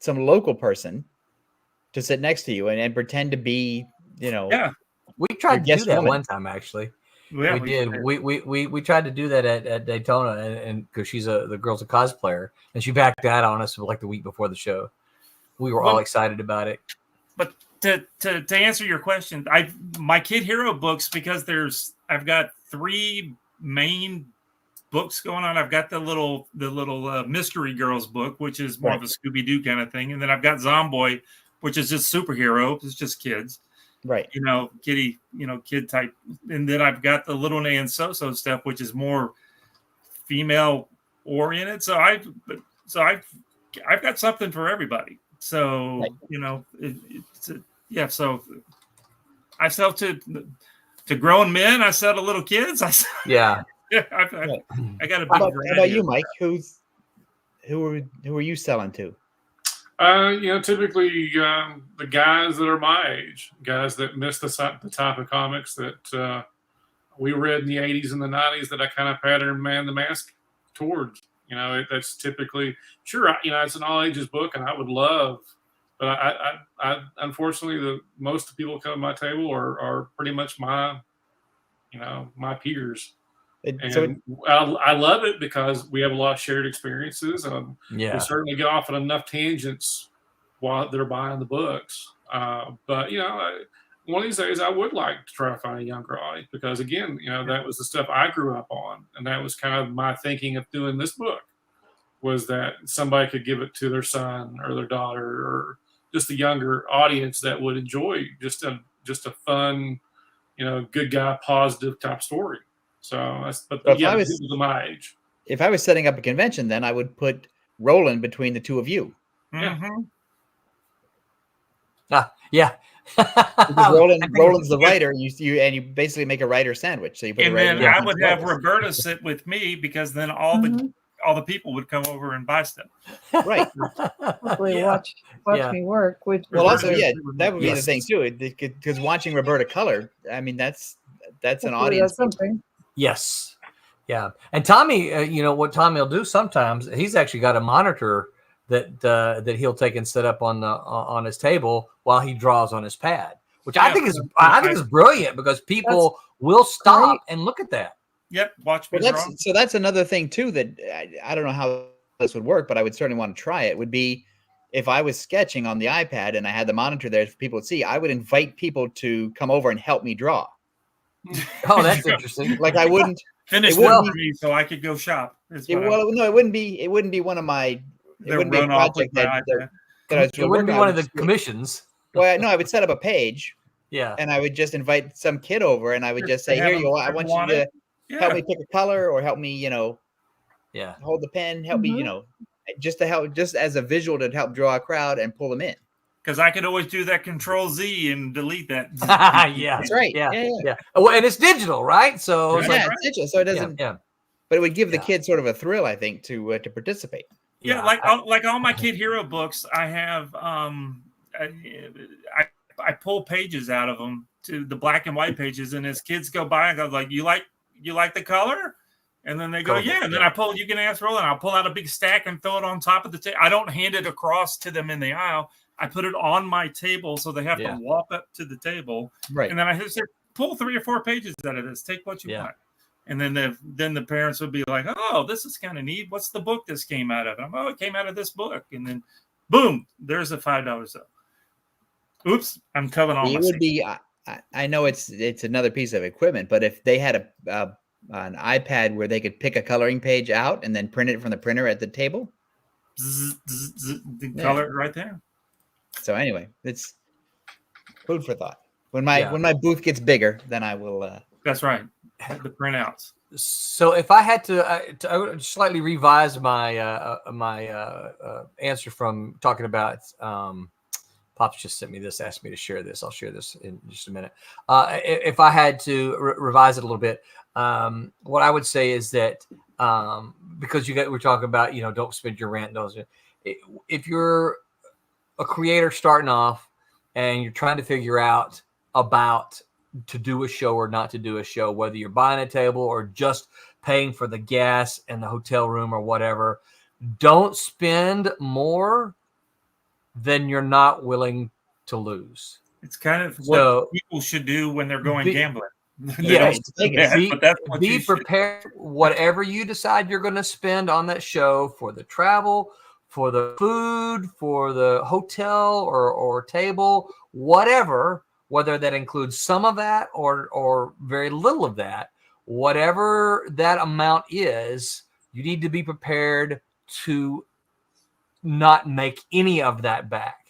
local person to sit next to you and pretend to be, you know. Yeah, we tried to do that one time actually. Yeah, we did. We tried to do that at Daytona, and because the girl's a cosplayer, and she backed that on us like the week before the show. We were all excited about it. But to answer your question, my kid hero books, because I've got 3 main books going on. I've got the little Mystery Girls book, which is more of a Scooby-Doo kind of thing, and then I've got Zomboy, which is just superhero. It's just kids. Right. You know, kitty, you know, kid type. And then I've got the Little Nan So-So stuff, which is more female oriented. So I've got something for everybody. So, you know, so I sell to grown men. I sell to little kids. I got a big How about you, Mike? Who are you selling to? You know, typically the guys that are my age, guys that miss the type of comics that we read in the 80s and the 90s that I kind of pattern Man the Mask towards. You know, that's typically, sure, you know, it's an all ages book and I would love, but I unfortunately, most of the people come to my table are pretty much my peers. I love it because we have a lot of shared experiences, and we certainly get off on enough tangents while they're buying the books. But you know, one of these days I would like to try to find a younger audience because, again, you know, that was the stuff I grew up on, and that was kind of my thinking of doing this book, was that somebody could give it to their son or their daughter or just a younger audience that would enjoy just a fun, you know, good guy, positive type story. So my age. If I was setting up a convention, then I would put Roland between the two of you. Mm-hmm. Roland's the writer, and you basically make a writer sandwich. So you put I would have Roberta sit with me, because then all the people would come over and buy stuff. Right. Hopefully watch me work. Which also, that would be the thing too, because watching Roberta color, I mean, that's an audience. That's something. Yes. Yeah. And Tommy, you know what Tommy will do sometimes, he's actually got a monitor that he'll take and set up on his table while he draws on his pad. which I think is brilliant because people will stop and look at that. Yep, watch me Well, draw. so that's another thing too that I don't know how this would work, but I would certainly want to try it. Would be if I was sketching on the iPad and I had the monitor there for people to see, I would invite people to come over and help me draw. Oh, that's interesting. Like I wouldn't finish that for me so I could go shop. No, it wouldn't be. It wouldn't be one of my. It wouldn't be a project that I was it wouldn't be one of the commissions. Well, no, I would set up a page. Yeah. And I would just invite some kid over, and I would just say, "Here you go. I want you to help me pick a color, or help me, hold the pen. Help me, just to help, just as a visual to help draw a crowd and pull them in." Because I could always do that Control Z and delete that. Yeah, that's right. Yeah. Well, and it's digital, right? So it's digital, so it doesn't. Yeah. But it would give the kids sort of a thrill, I think, to participate. Yeah, like all my Kid Hero books, I have I pull pages out of them to the black and white pages, and as kids go by, I go like, you like the color? And then they go, yeah. And then I pull, you can ask Roland, I'll pull out a big stack and throw it on top of the table. I don't hand it across to them in the aisle. I put it on my table so they have to walk up to the table. Right. And then I just say, pull 3 or 4 pages out of this. Take what you want. And then the parents would be like, oh, this is kind of neat. What's the book this came out of? Oh, it came out of this book. And then, boom, there's a $5 bill. Oops, I'm telling all. It would be. I know it's another piece of equipment, but if they had an iPad where they could pick a coloring page out and then print it from the printer at the table, the color right there. So anyway, it's food for thought. When my booth gets bigger, then I will. That's right. The printouts. So if I had to, I would slightly revise my answer from talking about. Pops just sent me this, asked me to share this. I'll share this in just a minute. If I had to revise it a little bit, what I would say is that because we're talking about, don't spend your rent. If you're a creator starting off and you're trying to figure out about to do a show or not to do a show, whether you're buying a table or just paying for the gas and the hotel room or whatever, don't spend more than you're not willing to lose. It's kind of what people should do when they're going gambling. Yes, be prepared. Whatever you decide you're going to spend on that show, for the travel, for the food, for the hotel or table, whatever, whether that includes some of that or very little of that, whatever that amount is, you need to be prepared to not make any of that back.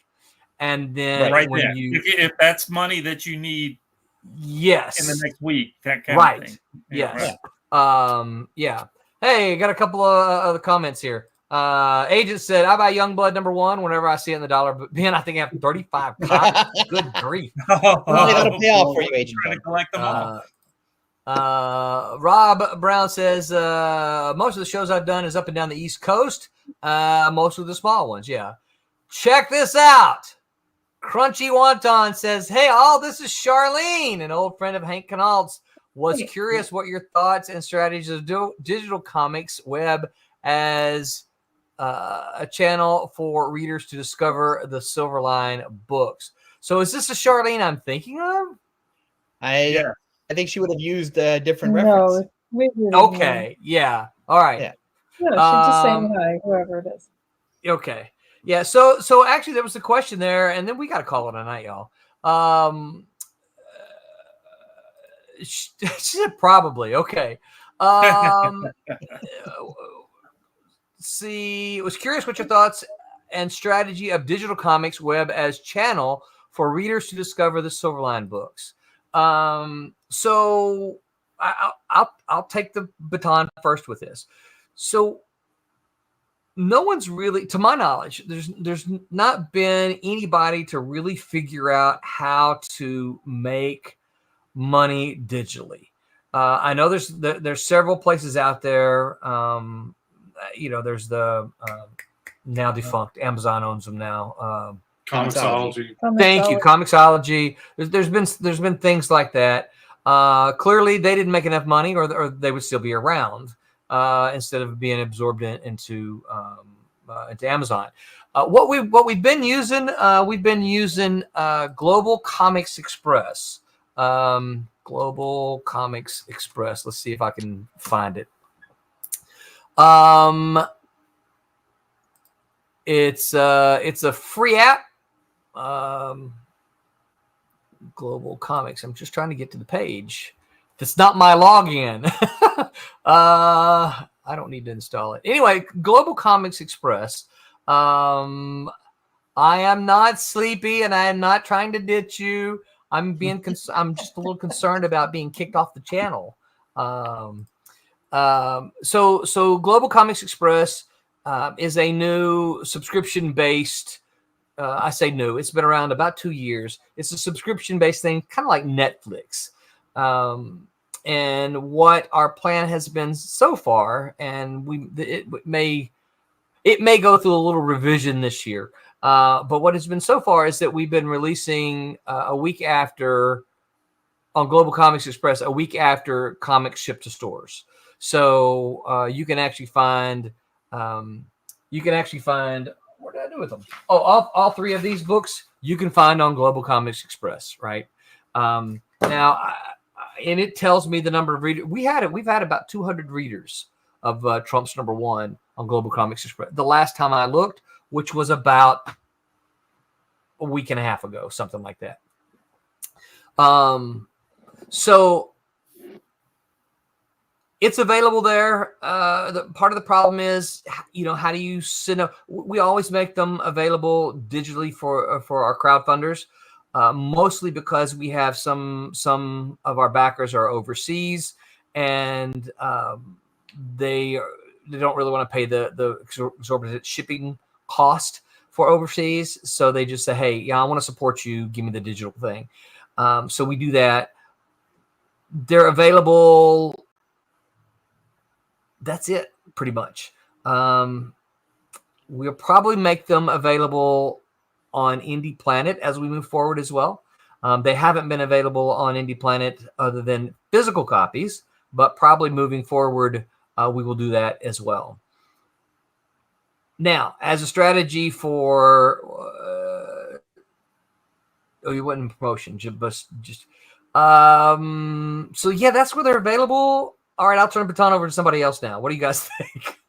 And then if that's money that you need in the next week, that kind of thing. Yes. Right. Hey, got a couple of other comments here. Agent said, I buy Youngblood #1 whenever I see it in the dollar. But Ben, I think I have 35 copies. Good grief. That'll pay off for you, Agent. Trying to collect them all. Rob Brown says, most of the shows I've done is up and down the East Coast. Most of the small ones. Yeah. Check this out. Crunchy Wonton says, hey, all, this is Charlene, an old friend of Hank Canald's. Was curious what your thoughts and strategies of digital comics web as a channel for readers to discover the Silverline books. So is this a Charlene I'm thinking of? I think she would have used a different reference. Okay. Yeah. All right. Yeah. No, she's just saying hi, whoever it is. Okay. Yeah. So actually there was a question there, and then we got to call it a night, y'all. She said probably. Okay. See, was curious what your thoughts and strategy of digital comics web as channel for readers to discover the Silverline books. So I'll take the baton first with this. So no one's really, to my knowledge, there's not been anybody to really figure out how to make money digitally. I know there's several places out there. There's the now defunct Amazon owns them now. Comixology. Thank you, Comixology. There's been things like that. Clearly, they didn't make enough money, or they would still be around instead of being absorbed into Amazon. What we've been using Global Comics Express. Global Comics Express. Let's see if I can find it. It's a free app. Global Comics. I'm just trying to get to the page. It's not my login. I don't need to install it. Anyway, Global Comics Express. I am not sleepy, and I am not trying to ditch you. I'm I'm just a little concerned about being kicked off the channel. So Global Comics Express is a new subscription-based. I say new. It's been around about 2 years. It's a subscription-based thing, kind of like Netflix. And what our plan has been so far, and it may go through a little revision this year. But what has been so far is that we've been releasing a week after on Global Comics Express, a week after comics ship to stores. So you can actually find. What did I do with them? Oh, all three of these books you can find on Global Comics Express, right? Now, and it tells me the number of readers. We've had about 200 readers of Trump's #1 on Global Comics Express. The last time I looked, which was about a week and a half ago, something like that. So it's available there. Part of the problem is, how do you send up? We always make them available digitally for our crowdfunders, mostly because we have some of our backers are overseas, and they don't really want to pay the exorbitant shipping cost for overseas. So they just say, hey, yeah, I want to support you. Give me the digital thing. So we do that. They're available. That's it, pretty much. We'll probably make them available on Indie Planet as we move forward as well. They haven't been available on Indie Planet other than physical copies, but probably moving forward, we will do that as well. Now, as a strategy for, you went in promotion, so yeah, that's where they're available. All right, I'll turn the baton over to somebody else now. What do you guys think?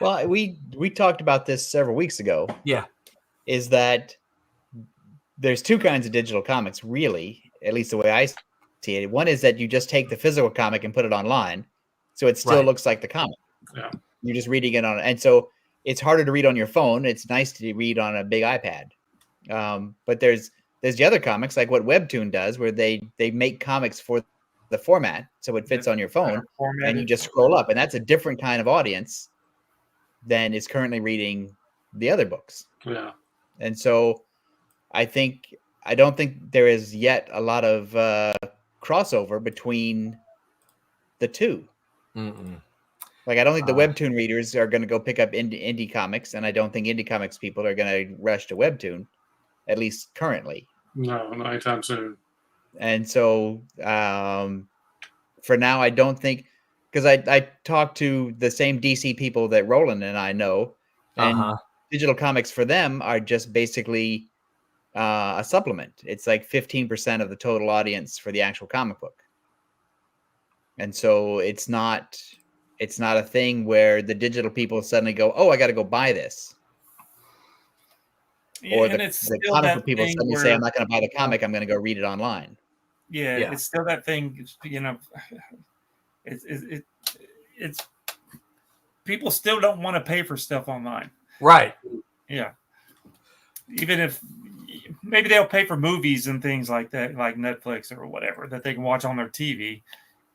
Well, we talked about this several weeks ago. Yeah. Is that there's two kinds of digital comics, really, at least the way I see it. One is that you just take the physical comic and put it online, so it still looks like the comic. Yeah. You're just reading it on, and so it's harder to read on your phone. It's nice to read on a big iPad. But there's the other comics, like what Webtoon does, where they make comics for the format so it fits on your phone, and you just scroll up, and that's a different kind of audience than is currently reading the other books. Yeah. And so I don't think there is yet a lot of crossover between the two. Mm-mm. Like, I don't think the Webtoon readers are going to go pick up indie comics, and I don't think indie comics people are going to rush to Webtoon, at least currently. No, not anytime soon. And so for now, I don't think, because I talked to the same DC people that Roland and I know, and digital comics for them are just basically a supplement. It's like 15% of the total audience for the actual comic book. And so it's not a thing where the digital people suddenly go, oh, I got to go buy this. Yeah, or the comic book people suddenly say, I'm not going to buy the comic, I'm going to go read it online. Yeah, it's still that thing, it's people still don't want to pay for stuff online. Right. Yeah. Even if maybe they'll pay for movies and things like that, like Netflix or whatever, that they can watch on their TV.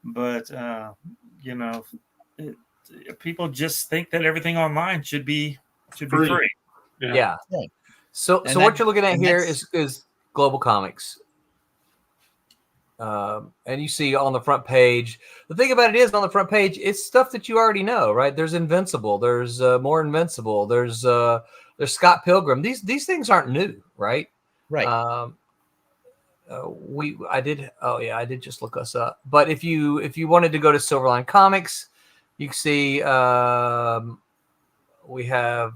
But, people just think that everything online should be free. Yeah. So what you're looking at here is Global Comics. And you see on the front page, the thing about it is on the front page, it's stuff that you already know, right? There's Invincible, there's more Invincible, there's Scott Pilgrim. These things aren't new, right? Right. I did just look us up. But if you wanted to go to Silverline Comics, you can see we have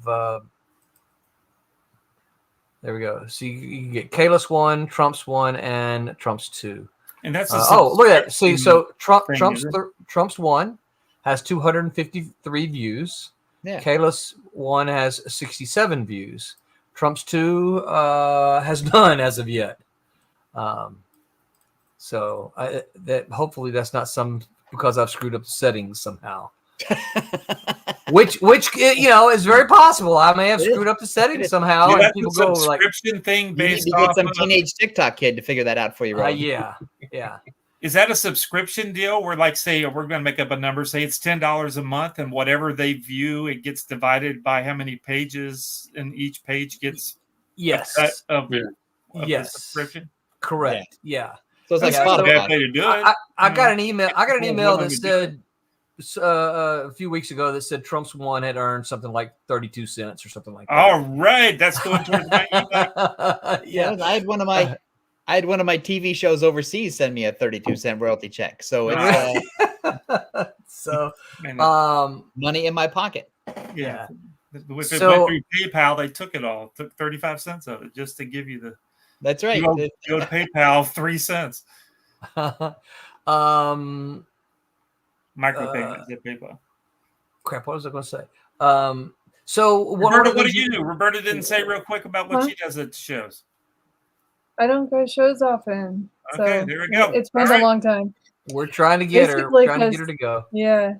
There we go. So you can get Kalis 1, Trumps 1, and Trumps 2. And that's look at that. See, so thing, Trump's 1 has 253 views. Yeah. Kalis 1 has 67 views. Trump's 2 has none as of yet. So that hopefully that's not because I've screwed up the settings somehow. which is very possible. I may have screwed up the settings somehow. Yeah, and people go like subscription thing based you need to get some teenage TikTok kid to figure that out for you, Rob. yeah. Is that a subscription deal where, like, say, we're going to make up a number, say it's $10 a month, and whatever they view, it gets divided by how many pages, and each page gets yes a cut of the subscription? Correct. Yeah. So it's like That's not a bad Spotify. way to do it. I got an email. I got an email that do said a few weeks ago that said Trump's 1 had earned something like 32 cents or something like that. All right, that's going towards my email. Yeah, I had one of my TV shows overseas send me a 32-cent royalty check. So it's So money in my pocket. Yeah. If it So- went through PayPal, they took it all. Took 35 cents of it just to give you the That's right. go to PayPal 3 cents. Micropayments at PayPal. Crap, what was I going to say? So Roberta, what do you do? Roberta didn't say real quick about what she does at shows. I don't go to shows often. Okay, So there we go. It's been All right. a long time. We're trying to get her. Basically, Trying to get her to go. Yeah.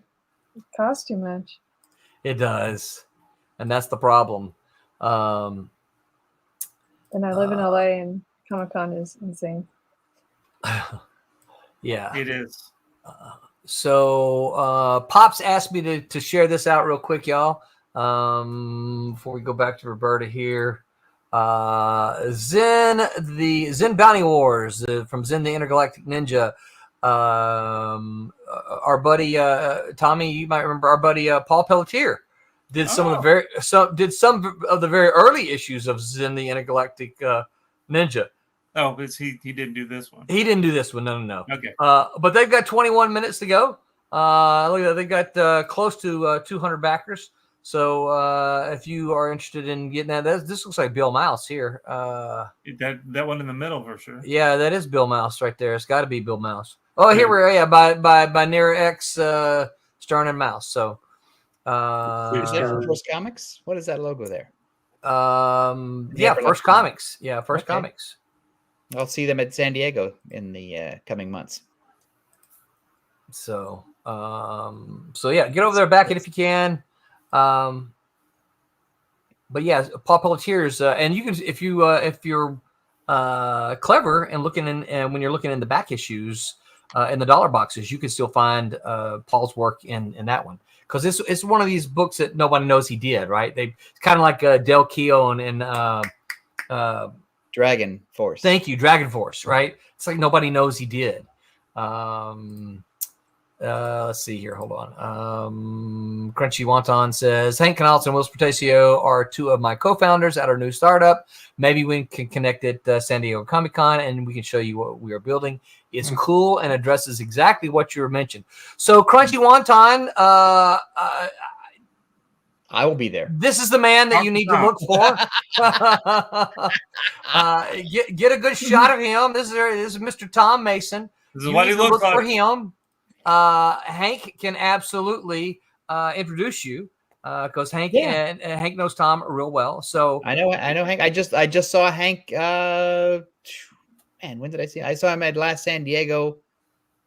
It costs too much. It does, and that's the problem. And I live in LA and Comic-Con is insane. Yeah. It is. So Pops asked me to share this out real quick, y'all. Before we go back to Roberta here. Zen Bounty Wars from Zen the Intergalactic Ninja. Our buddy Tommy, you might remember our buddy Paul Pelletier did some of the very early issues of Zen the Intergalactic Ninja. Oh, he didn't do this one. He didn't do this one. No. Okay. But they've got 21 minutes to go. Look at that. They got close to 200 backers. So if you are interested in getting this looks like Bill Mouse here. That one in the middle for sure. Yeah, that is Bill Mouse right there. It's got to be Bill Mouse. Oh, here we are. Yeah, by Near X Stern and Mouse. So Is that from First Comics? What is that logo there? Yeah, First Comics. Yeah, First Comics. I'll see them at San Diego in the coming months. So yeah, get over there, back it if you can. But yeah, Paul Pelletier's, and you can if you're clever and looking in, and when you're looking in the back issues in the dollar boxes, you can still find Paul's work in that one, because it's one of these books that nobody knows he did. Right? It's kind of like Del Keown and Dragon Force. Thank you, Dragon Force. Right? It's like nobody knows he did. Let's see here. Hold on. Crunchy Wonton says, Hank Canales and Wills Portacio are two of my co-founders at our new startup. Maybe we can connect at San Diego Comic-Con and we can show you what we are building. It's cool and addresses exactly what you were mentioned. So Crunchy Wonton, I will be there. this is the man that you need to look for. Get a good shot of him. This is Mr. Tom Mason. This is You what need he to looks look for like. him. Hank can absolutely introduce you because Hank and Hank knows Tom real well. So I know Hank. I just saw Hank. Man, when did I see him? I saw him at last San Diego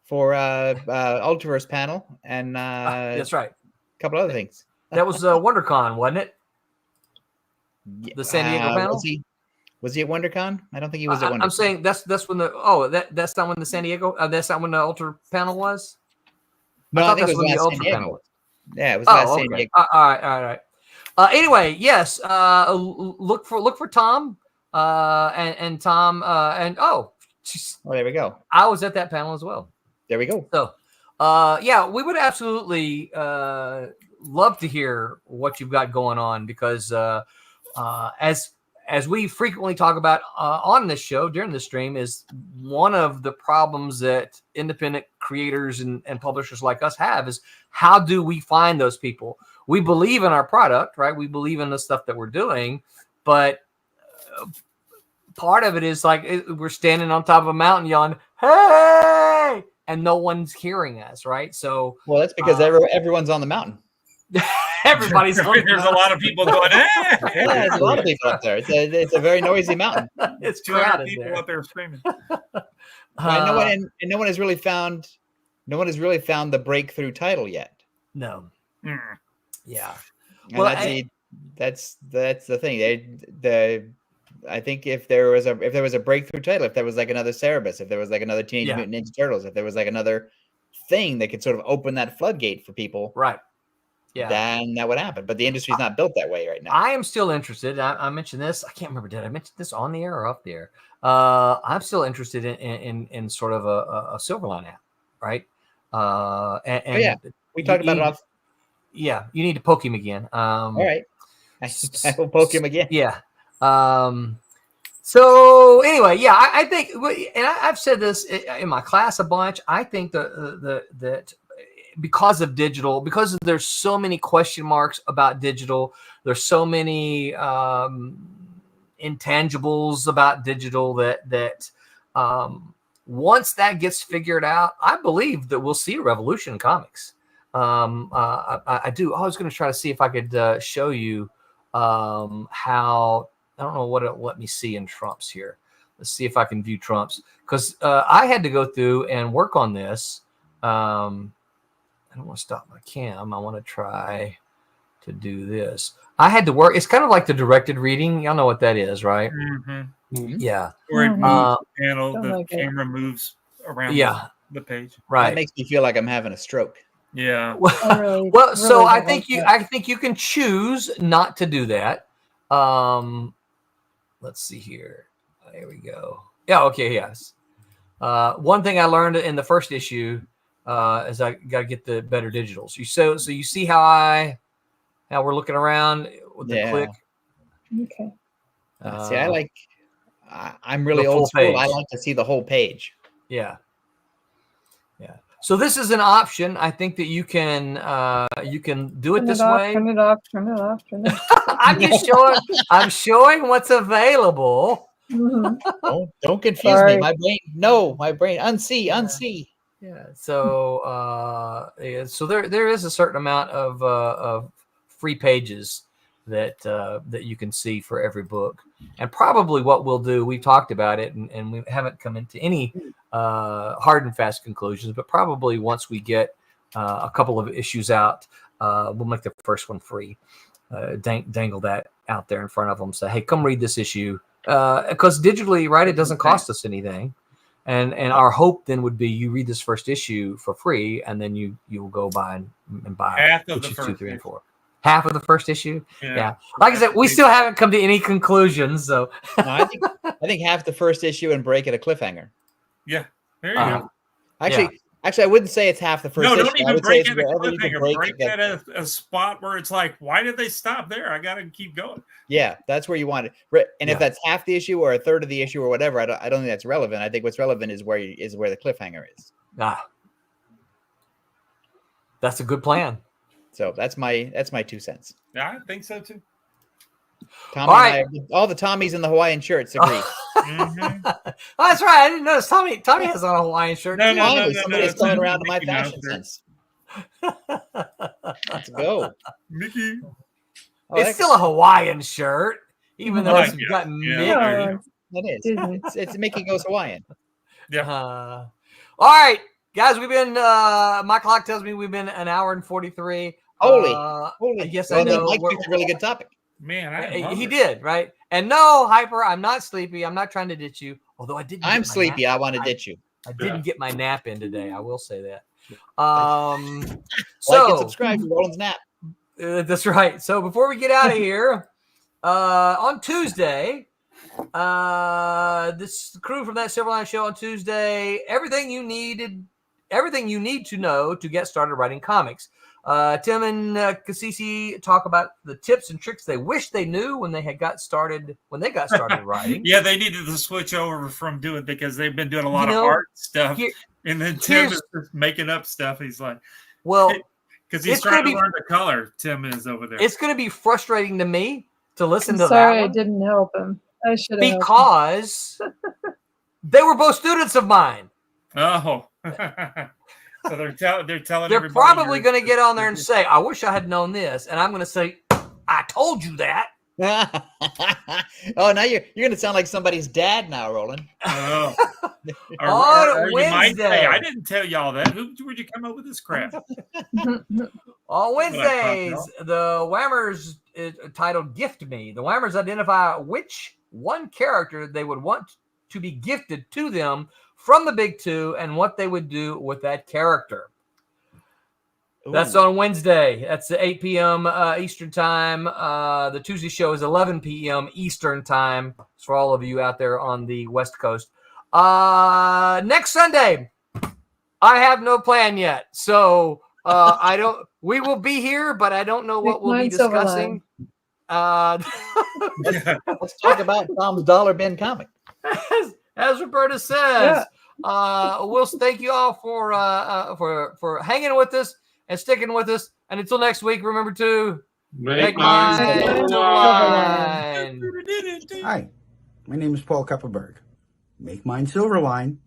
for Ultraverse panel and that's right. a couple other things. That was WonderCon, wasn't it? The San Diego panel. Was he at WonderCon? I don't think he was at WonderCon. I'm saying that's when that's not when the San Diego. That's not when the Ultra panel was. No, I think it that's was when the last Ultra San Diego. panel was. Yeah, it was last San okay. Diego. All right. Anyway, yes. Look for Tom. And Tom. There we go. I was at that panel as well. There we go. So, yeah, we would absolutely love to hear what you've got going on because as we frequently talk about on this show during the stream, is one of the problems that independent creators and publishers like us have is how do we find those people? We believe in our product, right? We believe in the stuff that we're doing, but part of it is like we're standing on top of a mountain yelling, "Hey!" and no one's hearing us, right? So, well, that's because everyone's on the mountain. everybody's on the There's a lot of people going, Yeah, there's a lot of people up there. It's a very noisy mountain. It's 200 crowded people there. up there screaming. No one has really found the breakthrough title yet. No. Mm. Yeah. And Well, that's the thing. I think if there was a breakthrough title, if there was like another Cerebus, if there was like another Teenage Mutant Ninja Turtles, if there was like another thing that could sort of open that floodgate for people, right. Yeah. then that would happen. But the industry's not built that way right now. I am still interested. I mentioned this. I can't remember. Did I mention this on the air or off the air? I'm still interested in sort of a Silverline app, right? And we talked about it off. Yeah, you need to poke him again. All right, I will poke him again. Yeah. So anyway, yeah, I think, and I've said this in my class a bunch. I think that because of digital, because there's so many question marks about digital, there's so many intangibles about digital that once that gets figured out, I believe that we'll see a revolution in comics. I do. I was going to try to see if I could show you how. I don't know what it'll let me see in Trumps here. Let's see if I can view Trumps, because I had to go through and work on this. I don't want to stop my cam. I want to try to do this. I had to work. It's kind of like the directed reading. Y'all know what that is, right? Mm-hmm. Mm-hmm. Yeah. Or it moves the panel, Don't the like it. camera moves around the page. Right. That makes me feel like I'm having a stroke. Yeah. Well, so I think you can choose not to do that. Let's see here. There we go. Yeah. Okay. Yes. One thing I learned in the first issue is I got to get the better digitals. So you see how we're looking around with the click. Okay. See, I'm really old school. Page. I like to see the whole page. Yeah. Yeah. So this is an option. I think that you can do it this way. Turn it off. I'm showing what's available. Mm-hmm. Don't confuse me. My brain. Unsee. Yeah. So so there is a certain amount of free pages that you can see for every book. And probably what we'll do, we talked about it, and we haven't come into any hard and fast conclusions, but probably once we get a couple of issues out, we'll make the first one free. Dangle that out there in front of them. Say, hey, come read this issue. Because digitally, right, it doesn't cost us anything. And our hope then would be you read this first issue for free, and then you'll go buy and buy half of issues the 2, 3, and 4. Half of the first issue. Yeah. Like I said, we still haven't come to any conclusions. So No, I think half the first issue and break at a cliffhanger. Yeah. There you go. Actually, I wouldn't say it's half the first issue. Don't even break it at a cliffhanger. Break at a spot where it's like, why did they stop there? I got to keep going. Yeah, that's where you want it. And if that's half the issue or a third of the issue or whatever, I don't think that's relevant. I think what's relevant is where the cliffhanger is. That's a good plan. So that's my 2 cents. Yeah, I think so too. Tommy all the Tommies in the Hawaiian shirts agree. Mm-hmm. Oh, that's right. I didn't notice Tommy has on a Hawaiian shirt. No, Somebody's coming around to my Mickey fashion Mouse sense. Let's go. Mickey. It's still a Hawaiian shirt, even though it's got Mickey. Yeah. It is. It's Mickey Goes Hawaiian. Yeah. All right, guys, we've been. My clock tells me we've been an hour and 43. Holy! Yes, well, I know. Mike picked a really good topic. Man, he did, right? And no, Hyper, I'm not sleepy. I'm not trying to ditch you. Although I didn't. I'm sleepy. I want to ditch you. I didn't get my nap in today. I will say that. Like and subscribe to Roland's Nap. That's right. So before we get out of here, on Tuesday, this crew from that Silverline show on Tuesday, everything you need to know to get started writing comics. Tim and Cassisi talk about the tips and tricks they wish they knew when they got started writing. Yeah, they needed to switch over from doing because they've been doing a lot of art stuff, and then Tim is just making up stuff. He's like, well, because he's trying to learn the color. Tim is over there. It's going to be frustrating to me to listen to sorry, that. I didn't help him. I should have. because they were both students of mine. Oh. So they're telling. They're probably going to get on there and say, "I wish I had known this," and I'm going to say, "I told you that." Oh, now you're going to sound like somebody's dad now, Roland. Oh. On You might say, Wednesday. I didn't tell y'all that. Where'd you come up with this crap? On Wednesdays, the Whammers titled "Gift Me." The Whammers identify which one character they would want to be gifted to them from the big two and what they would do with that character. Ooh. That's on Wednesday. That's 8 p.m. Eastern time. The Tuesday show is 11 p.m. Eastern time. It's for all of you out there on the West Coast. Next Sunday, I have no plan yet. So I don't. We will be here, but I don't know what we'll be discussing. Let's talk about Tom's Dollar Bin comic. As Roberta says, we'll thank you all for hanging with us and sticking with us. And until next week, remember to make mine Silverline. Hi, my name is Paul Kupperberg. Make mine Silverline.